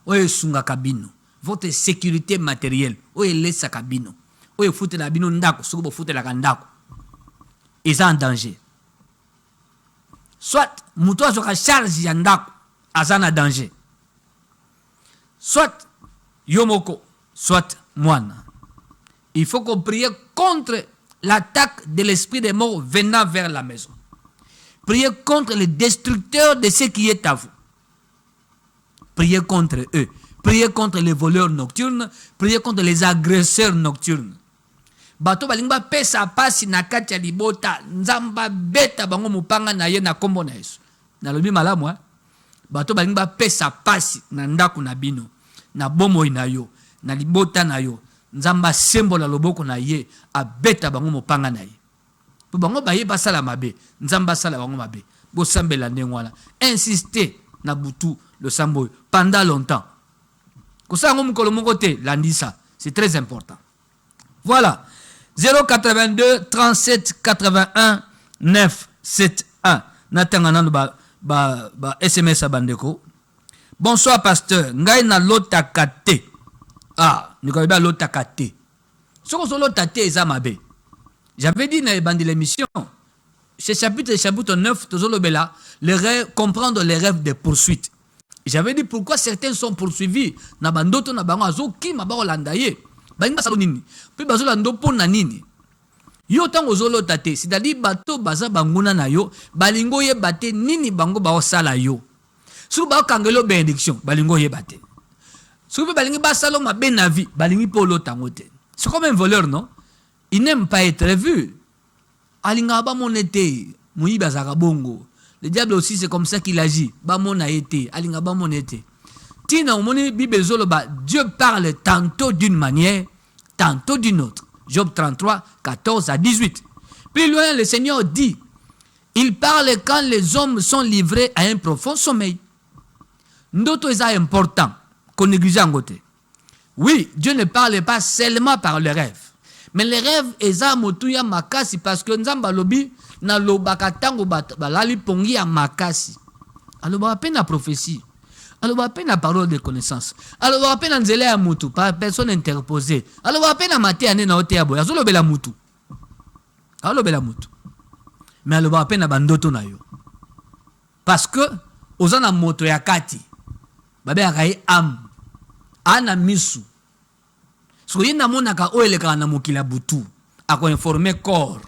Oye sungaka bino votre sécurité matérielle oye lesaka bino oyo futela bino ndako soki bofutelaka ndako eza en danger. Soit mutu azoka charge ya ndako aza na danger, soit yomoko, soit moine. Il faut qu'on prie contre l'attaque de l'esprit des morts venant vers la maison. Priez contre les destructeurs de ce qui est à vous. Priez contre eux. Priez contre les voleurs nocturnes. Priez contre les agresseurs nocturnes. Bato balingba pesa pasi na kati ya libota nzamba beta bango mupanga na ye na kombo na Yesu. Na lobi malamu bato balingba pesa pasi na ndako na bino na bomoi na yo na libota na yo nzamba sembola loboko na ye abeta bango mupanga na ye. Po bango baye basala mabe nzamba sala bango mabe bo sambela ndengwana. Insister na butu le sambo pendant longtemps. Kosango mukolo moko te landisa, c'est très important. Voilà. 082 37 81 971. Natanganando ba SMS à bandeko. Bonsoir pasteur. Ngai na lotakate. Ah, nous connaissons lotakate. Ce qu'on soit lotate eza mabe. J'avais dit dans bandi l'émission. Ce chapitre 9 tozolobela les rêves, comprendre les rêves de poursuite. J'avais dit pourquoi certains sont poursuivis na bandoto na bango azoki mabaro landaye. Bainga salonini. Puis bazolando pona nini. Yo tango zolotate, c'est-à-dire bato baza banguna na yo, balingo ye bate nini bango ba osala yo. Sou ba kangelo bénédiction, balingo ye bate. Sou balingi ba salo ma ben na vie, balingi polo tango te. C'est comme un voleur, non? Il n'aime pas être vu. Alinga ba monete, mouyi bazaka bongo. Le diable aussi c'est comme ça qu'il agit. Ba mona été, alinga ba monete. Tina omoni Bible zoloba, Dieu parle tantôt d'une manière, tantôt d'une autre. Job 33, 14 à 18. Plus loin, le Seigneur dit, il parle quand les hommes sont livrés à un profond sommeil. Ndoto est important, qu'on néglige en côté. Oui, Dieu ne parle pas seulement par les rêves. Mais les rêves, eza motuya makasi, parce que nzamba lobi, na lobaka tango balali pongi ya makasi. Alors, à peine la prophétie. Alors, à peine la parole de connaissance. Alors, à peine nzele ya mutu, par personne interposée. Alors, à peine la matière na ote ya boya. Azolo bela mutu. Alors, bela mutu. Mais alors, à peine la bandoto na yo. Parce que, ozana moto ya kati. Babe akaye am. Ana misu. So yena monaka oeleka na mokila butu. Ako informer corps.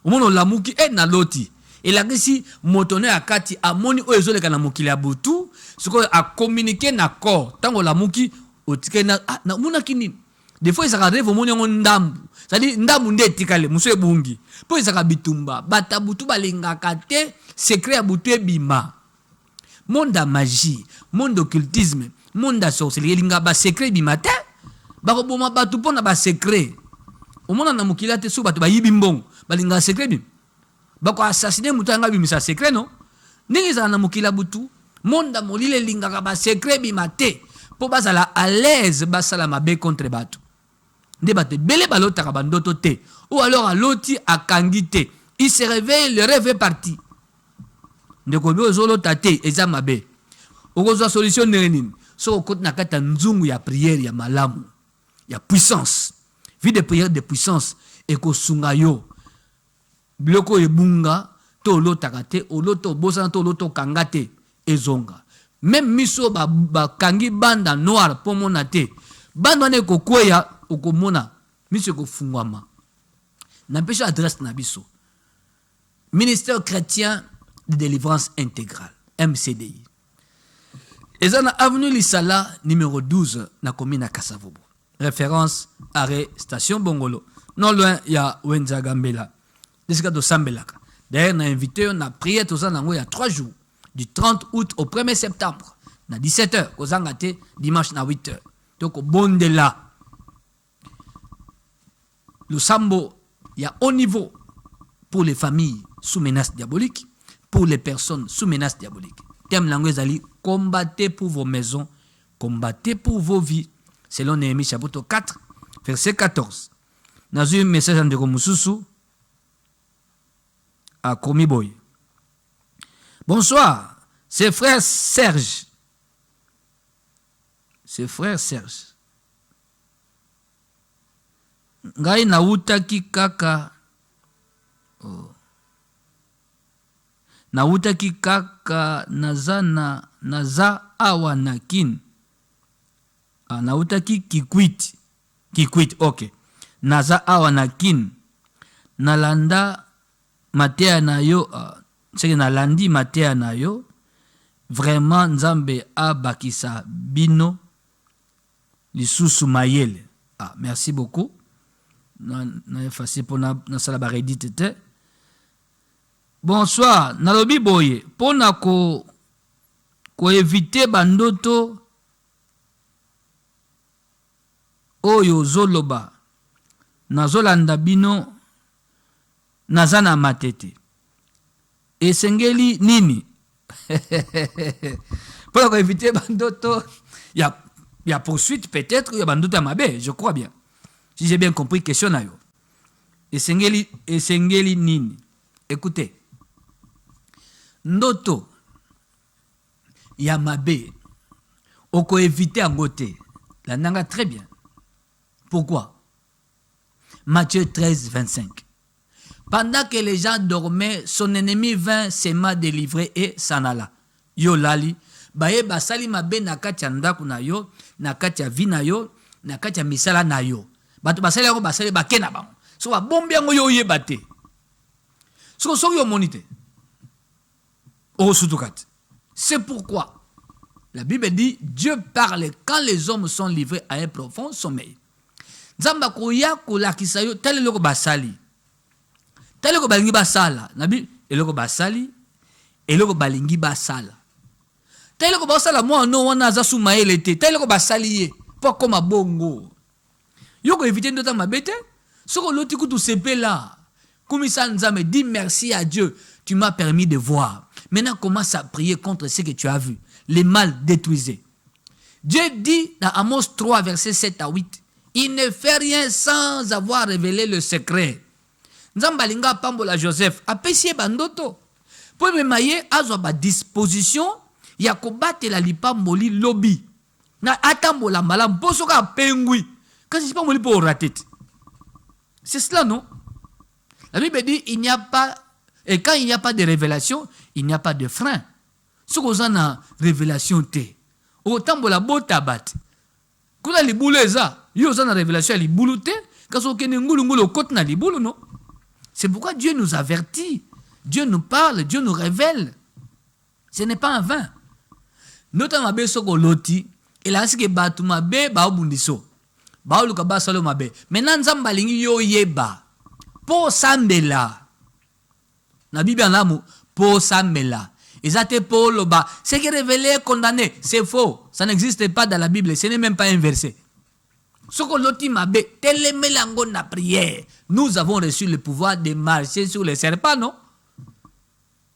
Omono lamuki na loti. Et là, si motone akati amoni oezole kana mokili ya butu, siko a communiquer na corps. Tango la muki otike na muna kini. Des fois ça rêve moni ngo ndambu. C'est-à-dire ndambu nde tikale muso bungi. Po ça bitumba, bata butu balinga kate, secret ya butu ebima. Monde magie, monde occultisme, monde sorcellerie linga ba secret bima te. Ba boma batu pona ba secret. Omona na mokili te so batu ba yibimbong, balinga secret bima. Bako assassiner mutanga bimisa secret non ningi za na mukila butu monda molile lingaka ba secret bimate po bazala à l'aise basala mabe contre bato nde bate bele balota ka bandoto te ou alors à loti akangite il se réveille le rêve est parti ndeko bio zolo tate eza mabe okozwa solution nini so okot na kata nzungu ya prière ya malamu ya puissance vie de prière de puissance et ko sungayo biloko ebunga to lotakate oloto bosana to loto kangate ezonga même miso ba kangi banda noir pomona te banda ne kokweya okomona miso ko fungwama na pesha adresse na biso ministère chrétien de délivrance intégrale MCDI ezana avenue Lisala numéro 12 na commune Kasavubu référence arrêt station Bongolo non loin ya Wenza Gambela. D'ailleurs, on a invité, on a prié tout ça il y a 3 jours, du 30 août au 1er septembre, à 17h, dimanche à 8h. Donc, au bon de là, le Sambo, il y a haut niveau pour les familles sous menace diabolique, pour les personnes sous menace diabolique. Thème langue ali, combattez pour vos maisons, combattez pour vos vies, selon Néhémie chapitre 4, verset 14. Dans un message de Romususu, à Komiboy. Bonsoir, c'est frère Serge. C'est frère Serge. ngai nautaki kaka nautaki kaka naza awa na kin. Nautaki kikwit, ok. Naza awa na kin. Nalanda matea na yo, c'est nalandi matea na yo. Vraiment Nzambe abakisa bino lisusu mayele. Merci beaucoup. Na effacé pour na sala ba redite te. Bonsoir, nalobi boye pona ko éviter bandoto oyo zoloba nazolanda bino nazana matete esengeli nini. Pona ko éviter bandoto ya poursuite peut-être ya bandoto ya mabe, je crois bien. Si j'ai bien compris question na yo. Esengeli nini. Écoutez. Ndoto ya mabe oko éviter yango te. La nanga très bien. Pourquoi? Matthieu 13, 25. Pendant que les gens dormaient, son ennemi vint, s'aima délivrer et s'en alla. Yo lali, baye basali mabe na kati ya ndaku na yo, na kati ya vi na yo, na kati ya misala na yo. Bato basali yango basali bake na bango. So ba bombi yango yo yeba te. So yo monite. C'est pourquoi la Bible dit Dieu parle quand les hommes sont livrés à un profond sommeil. Nzamba koya kolakisa yo tel eloko basali. Tel eloko balingi basala. Nabi eloko basali, eloko balingi basala. Tel eloko basala moi no wana za sumaele te. Tel eloko basali ye po koma bongo. Yo ko éviter ndota mabete, soko loti kutu sepela. Komisa Nzambe dit merci à Dieu, tu m'as permis de voir. Maintenant, commence à prier contre ce que tu as vu. Les mal détruisés. Dieu dit dans Amos 3, versets 7 à 8, il ne fait rien sans avoir révélé le secret. Nzambalinga pambola Joseph, apesi bandoto. Pour me maye, azo ba disposition, ya kobate la lipamboli lobby. Na atambola malam, posoka pengui. Quand je dis pas moli pour rater. C'est cela, non? La Bible dit, il n'y a pas. Et quand il n'y a pas de révélation, il n'y a pas de frein. Ce qu'on a na révélation té. Autant pour la bota bat. Quand les boulot ça, il y a na révélation les boulot té. Quand on kene ngulu ngulu côte na les boulot non. C'est pourquoi Dieu nous avertit, Dieu nous parle, Dieu nous révèle. Ce n'est pas en vain. Notamment be soko loti, il a dit que batu mabe ba obundiso. Ba oluka ba salo mabe. Maintenant Nzamba lingi yo yeba. Po sambela. La Bible en amour, pour Samela. Ils étaient pour le bas. Ce qui est révélé condamné, c'est faux. Ça n'existe pas dans la Bible. Ce n'est même pas un verset. Ce que l'autre m'a dit, tel mélangon la prière. Nous avons reçu le pouvoir de marcher sur les serpents, non?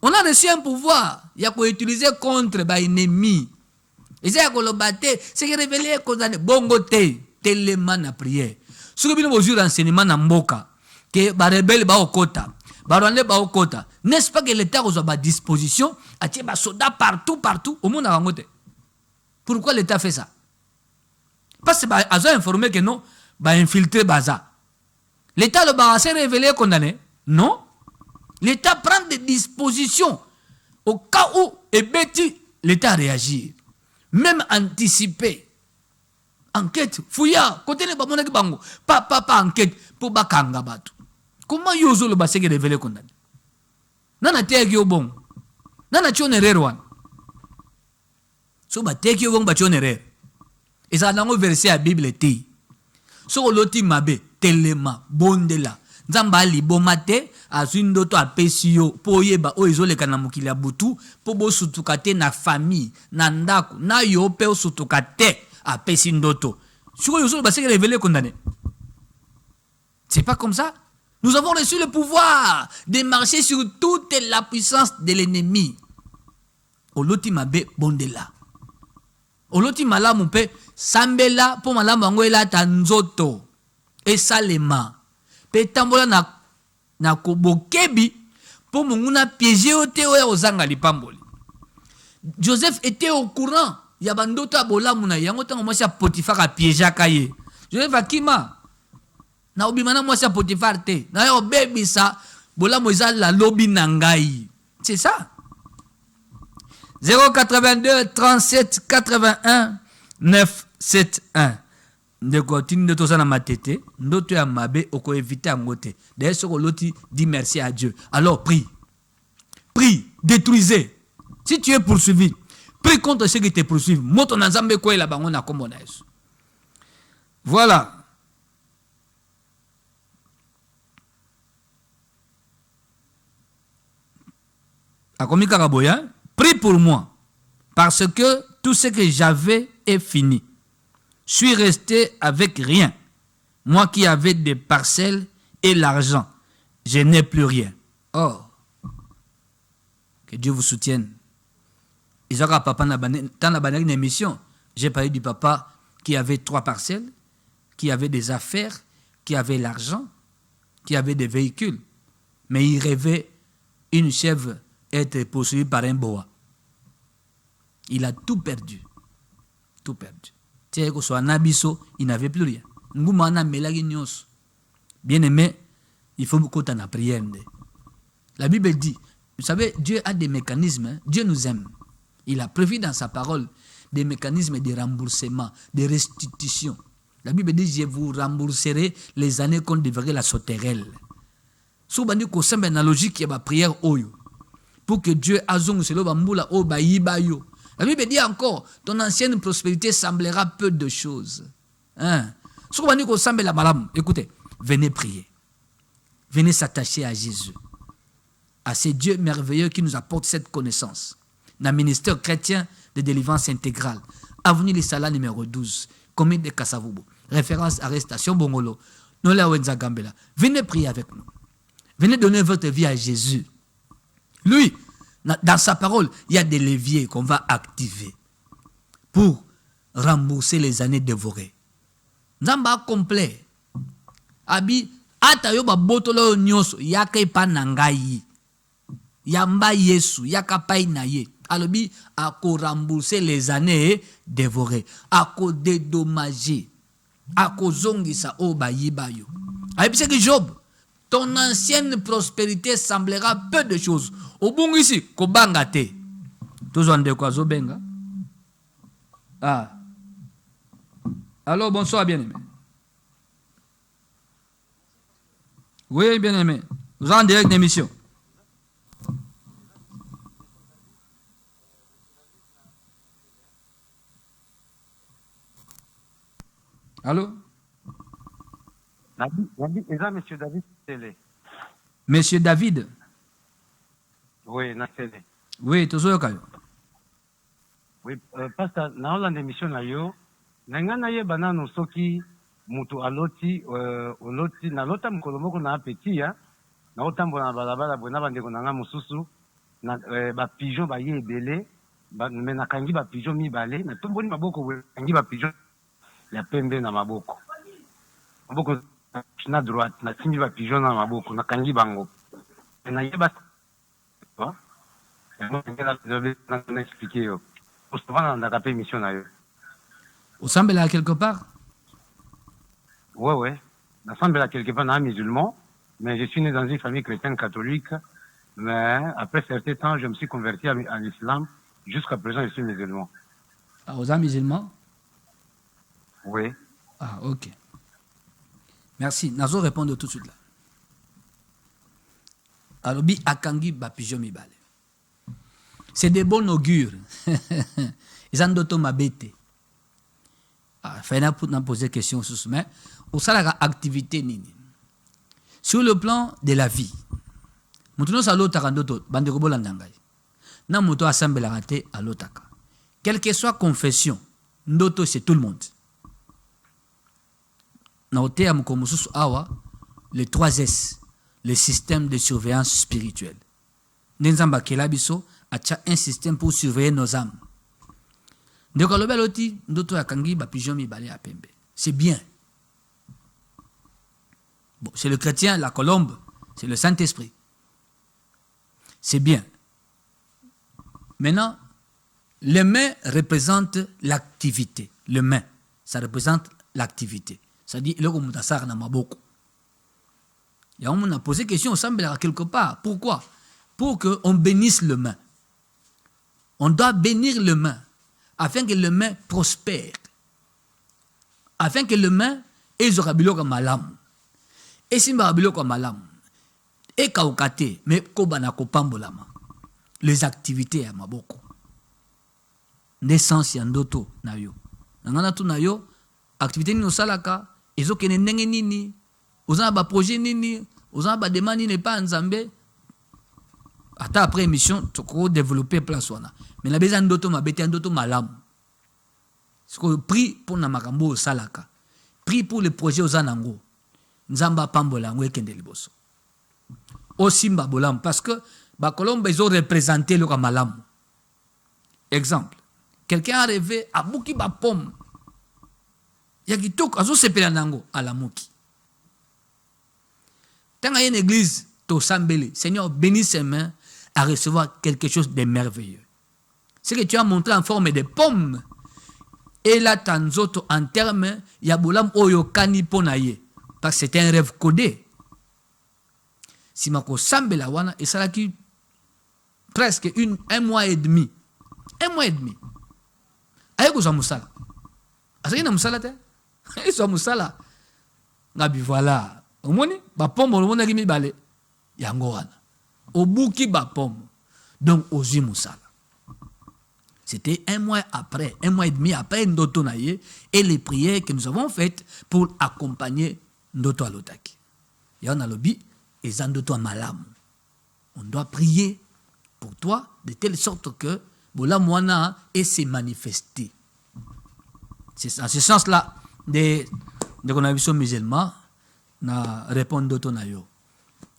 On a reçu un pouvoir. Il y a quoi utiliser contre les ennemis. Et c'est que le bâté, ce qui est révélé condamné. Bongo te, tellement la prière. Ce que nous avons enseignement dans Mboka, que les rebelles ba okota. Barwande ba okota. N'est-ce pas que l'État a à disposition a des soldats partout au monde à Rangote? Pourquoi l'État fait ça? Parce qu'il a informé que non, va infiltrer Baza. L'État le s'est révélé condamné? Non. L'État prend des dispositions au cas où l'État réagit. Même anticiper. Enquête, fouilla, côté ne pas bango. Pas enquête pour bakanga batu. Comment yozo le basé qui révélé condamné? Nana teki yo bon. Nana chone erreur. So ba teki yo bon ba chone erreur. Et ça dans le verset à Bible ti. So loti mabe telema bondela. Nzamba li bomate azundo to apesi yo po yeba o izole kana mukili ya butu po bo sutukate na famille na ndako na yo pe sutukate apesi ndoto. So yozo le basé qui révélé condamné. C'est pas comme ça. Nous avons reçu le pouvoir de marcher sur toute la puissance de l'ennemi. Oloti mabe bondela. Oloti malamu pe sambela po malamu angoela tanzoto. Et salema. Pe tambola na kobokebi po munguna piégé ote oya ozanga lipamboli. Joseph était au courant. Yabandoto abola muna yango tango mwasi ya Potifar a piégé akaye. Joseph akima. Na obimana moi sa Potifar te. Na yo baby ça. Bola moza la lobby nangai. C'est ça. 082 37 81 971. Ndeko tinde to sana matete, ndoto ya mabe oko éviter ngote. D'ailleurs ce que l'autre dit merci à Dieu. Alors prie. Prie, détruisez. Si tu es poursuivi, prie contre ceux qui te poursuivent. Moto na nzambe ko la bango na kombo na Yesu. Voilà. Akomi Karaboya, prie pour moi, parce que tout ce que j'avais est fini. Je suis resté avec rien. Moi qui avais des parcelles et l'argent, je n'ai plus rien. Oh, que Dieu vous soutienne. Isaac papa dans une émission, j'ai parlé du papa qui avait 3 parcelles, qui avait des affaires, qui avait l'argent, qui avait des véhicules, mais il rêvait une chèvre être poursuivi par un boa. Il a tout perdu. Tout perdu. C'est que soit Nabiso, il n'avait plus rien. Bien aimé, il faut beaucoup de prière. La Bible dit, vous savez, Dieu a des mécanismes. Hein? Dieu nous aime. Il a prévu dans sa parole des mécanismes de remboursement, de restitution. La Bible dit, je vous rembourserai les années qu'on devrait la sauterelle. Si vous avez une analogie qui est la prière, pour que Dieu azong selo bambula o bayiba yo. La Bible dit encore, ton ancienne prospérité semblera peu de choses. Hein? Si vous avez la malam, écoutez, venez prier. Venez s'attacher à Jésus. À ce Dieu merveilleux qui nous apporte cette connaissance. Dans le ministère chrétien de délivrance intégrale. Avenue Lissala numéro 12, commune de Kasavubu. Référence arrestation Bongolo. Nola Wenza Gambela. Venez prier avec nous. Venez donner votre vie à Jésus. Lui, dans sa parole, il y a des leviers qu'on va activer pour rembourser les années dévorées. Nzamba complet. Abi, atayo ba botolo nyoso, yaka ipa nangai. Yamba yesu, yaka pai na ye. Alobi, ako rembourser les années dévorées. Ako dédommager. Ako zongisa o ba yibayo. Abi, c'est que Job, ton ancienne prospérité semblera peu de choses. Au bon ici, kobanga te. Tous en de quoi zobenga. Ah. Alors, bonsoir, bien-aimé. Oui, bien-aimé. Vous êtes en direct d'émission. Allô? Monsieur David Télé. Monsieur David? Oui, na télé. Oui, toujours au Oui, pasteur, na Hollande émission na yo, nangana ye banano soki mutu aloti oloti na lota mukolo moko na apeti ya na otambola na balabala bona bandeko nanga mususu na ba pigeon ba ye ebele ba me na kangi ba pigeon mibale na tomboni maboko we kangi ba pigeon ya pembe na maboko. Maboko na droite na simbi ba pigeon na maboko na kangi bango. Na yeba hein? Moi je vais expliquer yo. Pour se vendre dans la émission na yo. Au Sambela quelque part? Ouais. Dans Sambela quelque part un musulman, mais je suis né dans une famille chrétienne catholique, mais après certain temps je me suis converti à l'islam. Jusqu'à présent je suis musulman. Ah, aux âmes musulmans? Oui. Ah, ok. Merci. Nazo répondre tout de suite là. Alobi akangi ba pigeon mibale. C'est de bon augure. Ils ont d'autres mabete. Ah, Faina pour nous poser question sur ce mais au salaire activité nini. Sur le plan de la vie. Mutuno sa lotaka ndoto bande ko bolandangai. Na muto assemble la raté à lotaka. Quelle que soit confession, ndoto c'est tout le monde. Na otea mkomususu awa les 3S, le système de surveillance spirituelle. Nenzamba kelabiso a un système pour surveiller nos âmes. C'est bien. Bon, c'est le chrétien, la colombe, c'est le Saint-Esprit. C'est bien. Maintenant, les mains représentent l'activité. Les mains, ça représente l'activité. C'est-à-dire, le komutasar na maboko. Il y a on a posé question au Sambela quelque part. Pourquoi? Pour qu'on bénisse le main. On doit bénir le main afin que le main prospère. Afin que le main ait biloko malam. Et si biloko malam, et kaukate, mais kobana kopambolama. Les activités à maboko. Naissance yandoto na yo. Nangana tu na yo, activité ni osalaka, ezo kene ndenge nini, ozana ba projet nini, ozana ba demande nini pas nzambe. Ata après émission, tu peux développer place wana. Mais la besoin ndoto mabete ndoto malam. C'est que prie pour na makambo osalaka. Prie pour le projet ozanango. Nzamba pambola ngo ekende liboso. Osimba bolam parce que ba kolomba ils ont représenté le malam. Exemple, quelqu'un a rêvé à Bouki ba pomme. Yakitok azo sepela nango à la muki. Tant qu'il y a une église, to sambele, Seigneur bénis ses mains à recevoir quelque chose de merveilleux. Ce que tu as montré en forme de pomme. Et là, tanzoto en termes, ya bolam oyo kani ponaye. Parce que c'était un rêve codé. Si mako sambela wana, et ça là qui presque un mois et demi. Un mois et demi. Aye ko musala. Asaki na musala te? Ils ont musala. Ngabi voilà. Omoni ba pomme le monde kimi balé. Yango wana. Obuki ba pomme. Donc ozi musala. C'était un mois après, un mois et demi après Ndoto Naye et les prières que nous avons faites pour accompagner Ndoto Alotaki. Et on a lobby et Zandoto Malam. On doit prier pour toi de telle sorte que Bola Mwana et s'est manifesté. C'est en ce sens-là de qu'on a vu ce musulman na répondre Ndoto Nayo.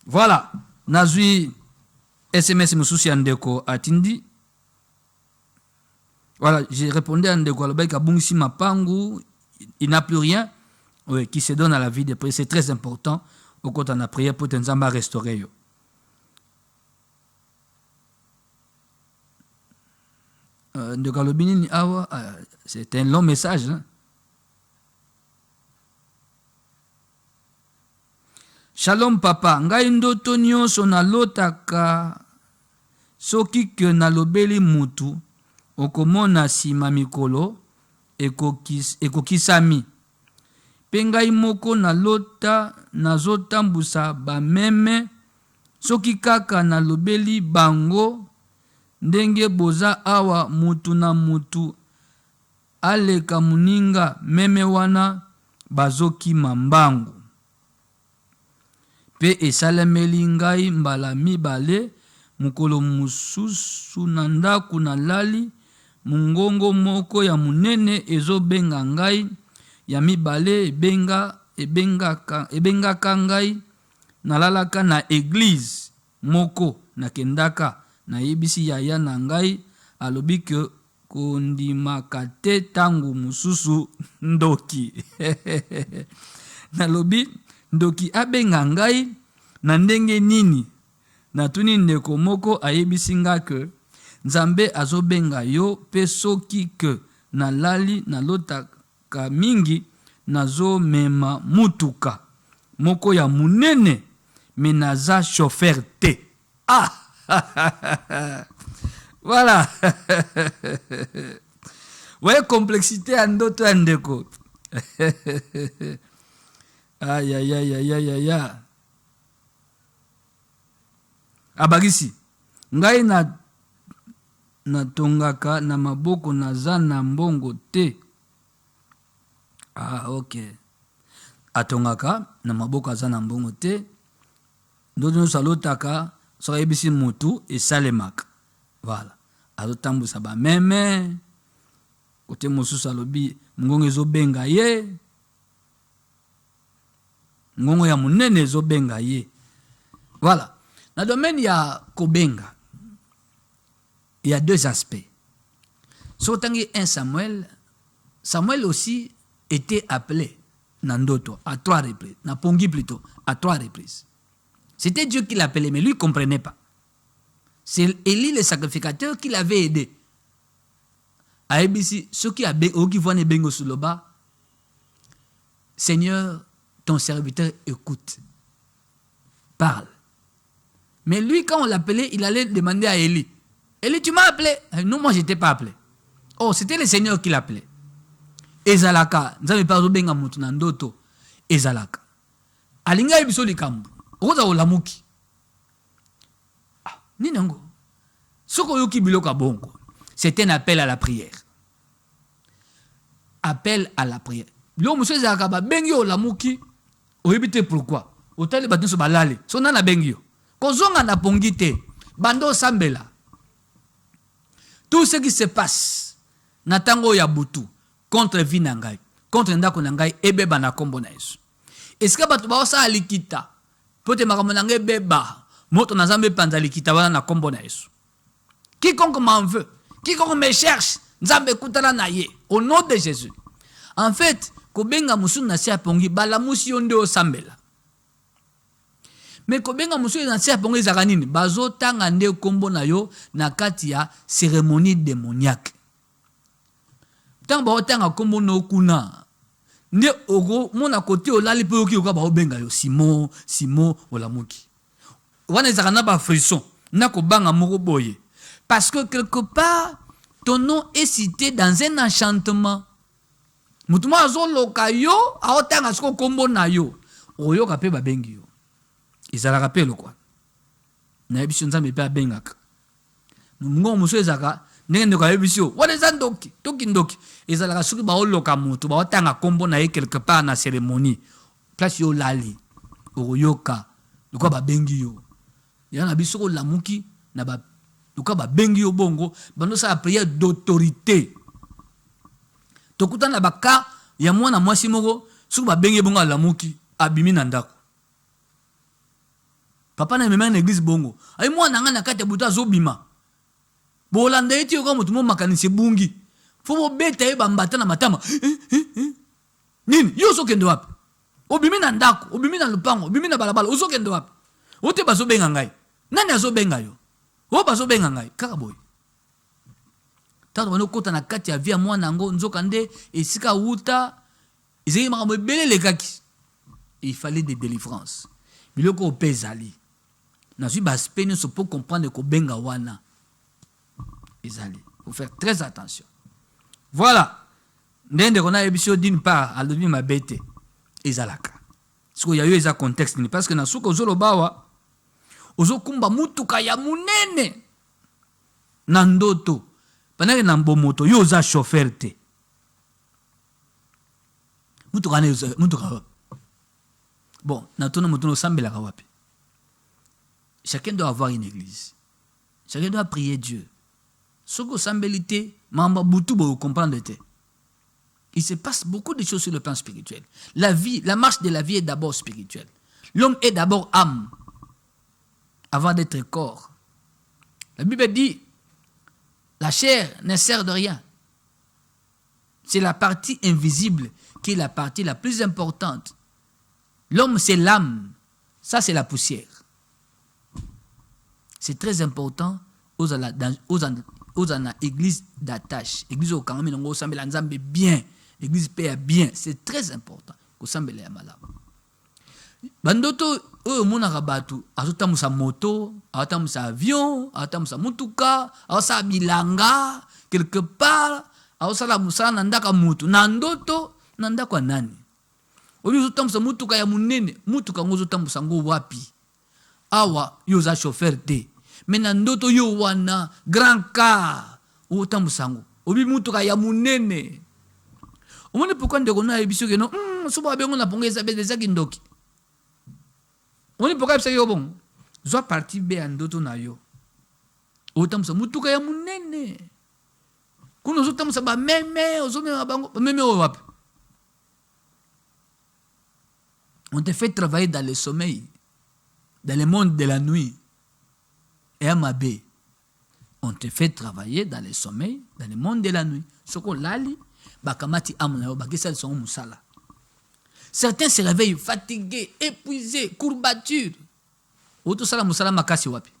Voilà. Nazui SMS Moussousi Andeko Atindi. Voilà, j'ai répondu à Ndeko Alobek Abungsi Mapangu, il n'a plus rien, oui, qui se donne à la vie de prière. C'est très important au côté de la prière pour Tenzamba restaurer. Ndeko Alobini, c'est un long message. Hein? Shalom papa, ngai ndoto nyonso nalotaka soki ke nalobeli mutu okomona sima mikolo ekokisami. Pe ngai moko nalota nazotambusa bameme soki kaka nalobeli bango ndenge boza awa mutu na mutu aleka muninga meme wana bazokima mbangu. Pe esalemeli ngai mbala mibale mukolo mususu na ndaku na lali mungongo moko ya munene ezobenga ngai ya mibale ebengaka ngai nalalaka na église moko nakendaka nayebisi yaya na ngai alobi ke kondimaka te tangu mususu ndoki nalobi ndoki abenga ngai na ndenge nini natuni ndeko moko ayebisi nga ke Nzambe azobenga yo pe soki ke nalali nalotaka mingi nazomema mutuka moko ya munene me naza chauffeur te. Ah voilà. Ouais, complexité à ndoto ya ndeko. Aïe aïe aïe aïe aïe aïe. Abagisi ngai na tongaka na maboko naza na mbongo te. Ah ok. Atongaka na maboko aza na mbongo te. Ndoto salotaka so ebisi mutu esalemaka. Voilà. Azotambusa ba meme. Kote mosusu alobi ngongo ezobenga ye. Ngongo ya munene ezobenga ye. Voilà. Dans le domaine, il y a Kobenga. Il y a deux aspects. Sur 1 Samuel, Samuel aussi était appelé Nandoto à 3 reprises. Napongi plutôt, à 3 reprises. C'était Dieu qui l'appelait, mais lui ne comprenait pas. C'est Élie le sacrificateur qui l'avait aidé. À ABC, ceux qui voient les bengos sous le bas, Seigneur, ton serviteur écoute. parle. Mais lui, quand on l'appelait, il allait demander à Élie. Élie, tu m'as appelé? Non, moi, je ne t'ai pas appelé. Oh, c'était le Seigneur qui l'appelait. Ezalaka, nzambe pa zobenga mutu na ndoto ezalaka. Alinga biso likambo. Oza olamuki. Nini ngo? Soko yoki biloka bongo. C'est un appel à la prière. Appel à la prière. Lo monsieur ezalaka ba bengi olamuki. Oyebite pourquoi? Otali bato so balale. So na bengi yo. Kozonga na pongi te. Bando sambela. Tout ce qui se passe na tango ya butu contre vie na ngai, contre ndako na ngai ebeba na kombo na Yesu. Est-ce que bato ba osa alikita pote makambo na ngai beba moto na Nzambe panza likita wana na kombo na Yesu. Quiconque m'en veut, quiconque me cherche, Nzambe kutala na ye au nom de Jésus. En fait, kobenga musu na sia pongi bala musi onde o sambela. Mais kobenga musu na sia pongi zaka nini bazo tanga nde kombo na yo na kati ya cérémonie démoniaque. Tant ba otanga kombo no kuna nde ogo mona kote olali pe oki oka ba obenga yo Simon olamuki. Wana ezaka na ba frisson na ko banga moko boye parce que quelque part ton nom est cité dans un enchantement. Mutuma zo loka yo a otanga sko kombo na yo oyo ka pe ba bengi yo. Izala ka pe lo kwa. Na ebiso Nzambe pe abengaka. Ngo muso ezaka ndenge ka ebiso wana zandoki toki ndoki ezalaka soki ba oloka mutu ba otanga kombo na ye quelque part na cérémonie place yo lali oyoka luka ba bengi yo yana biso ko lamuki na ba luka ba bengi yo bongo bando sa prière d'autorité tokutana baka ya mwana mwasi moko soki ba bengi bongo lamuki abimi na ndako papa na mema na église bongo ay mwana nga na kati buta azobima bolanda eti yo mutu mo makanisi bungi fo bo beta ye bambata na matama nini yo so kendo wapi obimi na ndako obimi na lupango obimi na balabala oso kendo wapi ote baso benga ngai nani azo benga yo o baso benga ngai kaka boy tato bano kota na kati ya via mwana ngo nzoka nde esika wuta ezeki makambo ebele lekaki il fallait des délivrances biloko opezali na zui baspe nyonso po comprendre ko benga wana ezali. Faut faire très attention. Voilà. Ndende kona ebisio d'une part alobi mabete ezalaka. Siko ya yo eza contexte ni parce que na suko zolo bawa ozo kumba mutuka ya munene na ndoto panake na mbomoto yo za chauffeur te. Mutuka ne mutuka. Bon, na tono mutuno sambela ka wapi. Chacun doit avoir une église. Chacun doit prier Dieu. Soko sambelité, mamba butu bo comprendre te. Il se passe beaucoup de choses sur le plan spirituel. La vie, la marche de la vie est d'abord spirituelle. L'homme est d'abord âme avant d'être corps. La Bible dit la chair ne sert de rien. C'est la partie invisible qui est la partie la plus importante. L'homme c'est l'âme. Ça c'est la poussière. C'est très important aux églises d'attache. Église au Kangami n'ongo sambela nzambe bien. Église paix bien. C'est très important. Ko sambela ya malamu. Bandoto oyo mona rabatu azotamusa moto, azotamusa avion, azotamusa mutuka, azosa bilanga quelque part, azosala musala na ndaka mutu. Na ndoto na ndako nani? Oyo azotamusa mutuka ya munene, mutuka ngo azotamusa ngo wapi? Awa yo za chauffeur te. Mais na ndoto yo wana grand car otamusango obi mutuka ya munene omone pourquoi ndeko na ebiso ke no soba bengo na pongeza be des akindoki oni pourquoi ebisa yo bon zo parti be ndoto na yo otamusa mutuka ya munene kuno zo tamusa ba meme ozomema bango meme o wapi on te fait travailler dans le sommeil dans le monde de la nuit. Et MAB, on te fait travailler dans le sommeil, dans le monde de la nuit. Soko lali, bakamati amna, bakisa son musala. Certains se réveillent fatigués, épuisés, courbatures. Oto sala musala makasi wapi.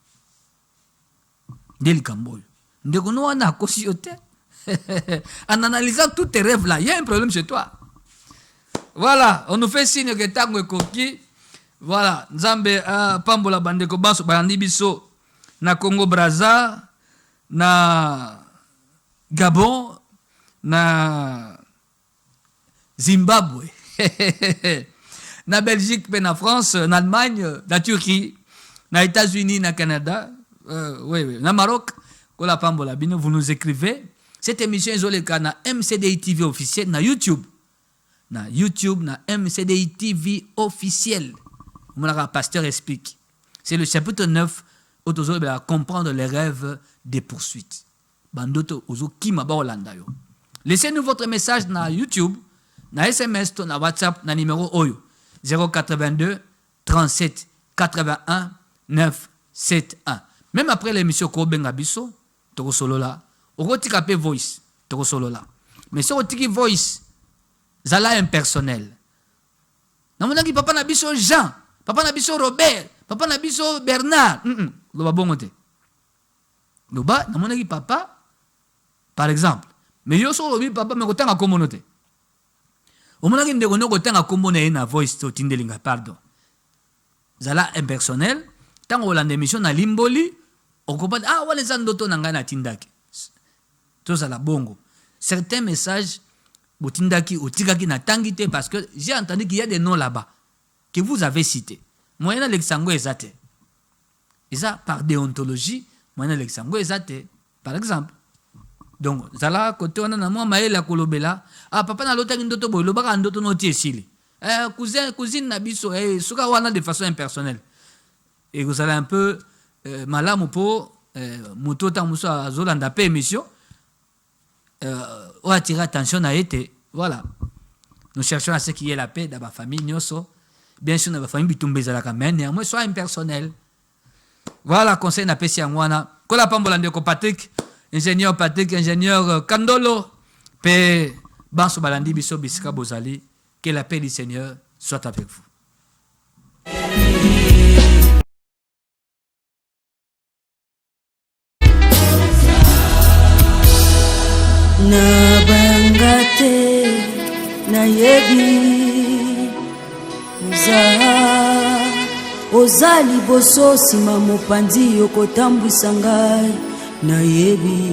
Deli kamboyo. Ndekono wana kosi yote. En analysant tous tes rêves là, il y a un problème chez toi. Voilà, on nous fait signe que tango koki. Voilà, Nzambe pambola bandeko baso balandi biso na Congo Brazza, na Gabon, na Zimbabwe, na Belgique, na France, na Allemagne, na Turquie, na États-Unis, na Canada, oui, na Maroc, la pambola bino, vous nous écrivez. Cette émission est na MCDI TV officiel, na YouTube, na MCDI TV officiel. Mon pasteur explique. C'est le chapitre 9 où tu vas comprendre les rêves des poursuites. Bandoto ozo kima ba Olanda yo. Laissez-nous votre message na YouTube, na SMS, na WhatsApp, na numéro oyo 082 37 81 971. Même après l'émission Kobenga biso, toko solo là. Okotika pe voice, toko solo là. Mais si otiki voice, zala impersonnel. Namonaki papa na biso Jean, papa na biso Robert, papa na biso Bernard. Loba bongo te. Loba namonaki papa par exemple. Mais yo so lobi papa me kotanga kombono te. Omonaki ndeko no kotanga kombono na voice to tindelinga pardon. Zala impersonnel, tango olanda émission na limboli, okopana wale zandoto nanga na tindaki. Tout ça la bongo. Certains messages botindaki otikaki na tangite parce que j'ai entendu qu'il y a des noms là-bas que vous avez cités. Moyena l'exango ezate. Et ça par déontologie, moyena l'exango ezate par exemple. Donc zala côté on a moi maela kolobela papa na lotaki ndoto boy lobaka ndoto no tiesili. Cousine na biso suka wana de façon impersonnelle. Et vous allez un peu malamu po muto ta muso azolanda pe émission. On attire attention à été. Voilà. Nous cherchons à ce qu'il y ait la paix dans ma famille. Bien sûr, dans ma famille, mais soit impersonnel. Voilà, conseil n'a pas si angwana. Kola pambolande ko Patrick, ingénieur Kandolo, pe banso balandi biso bisika bozali. Que la paix du Seigneur soit avec vous. Na bangate na yebi ozali boso sima mopanzi yokotambwisa ngai na yebi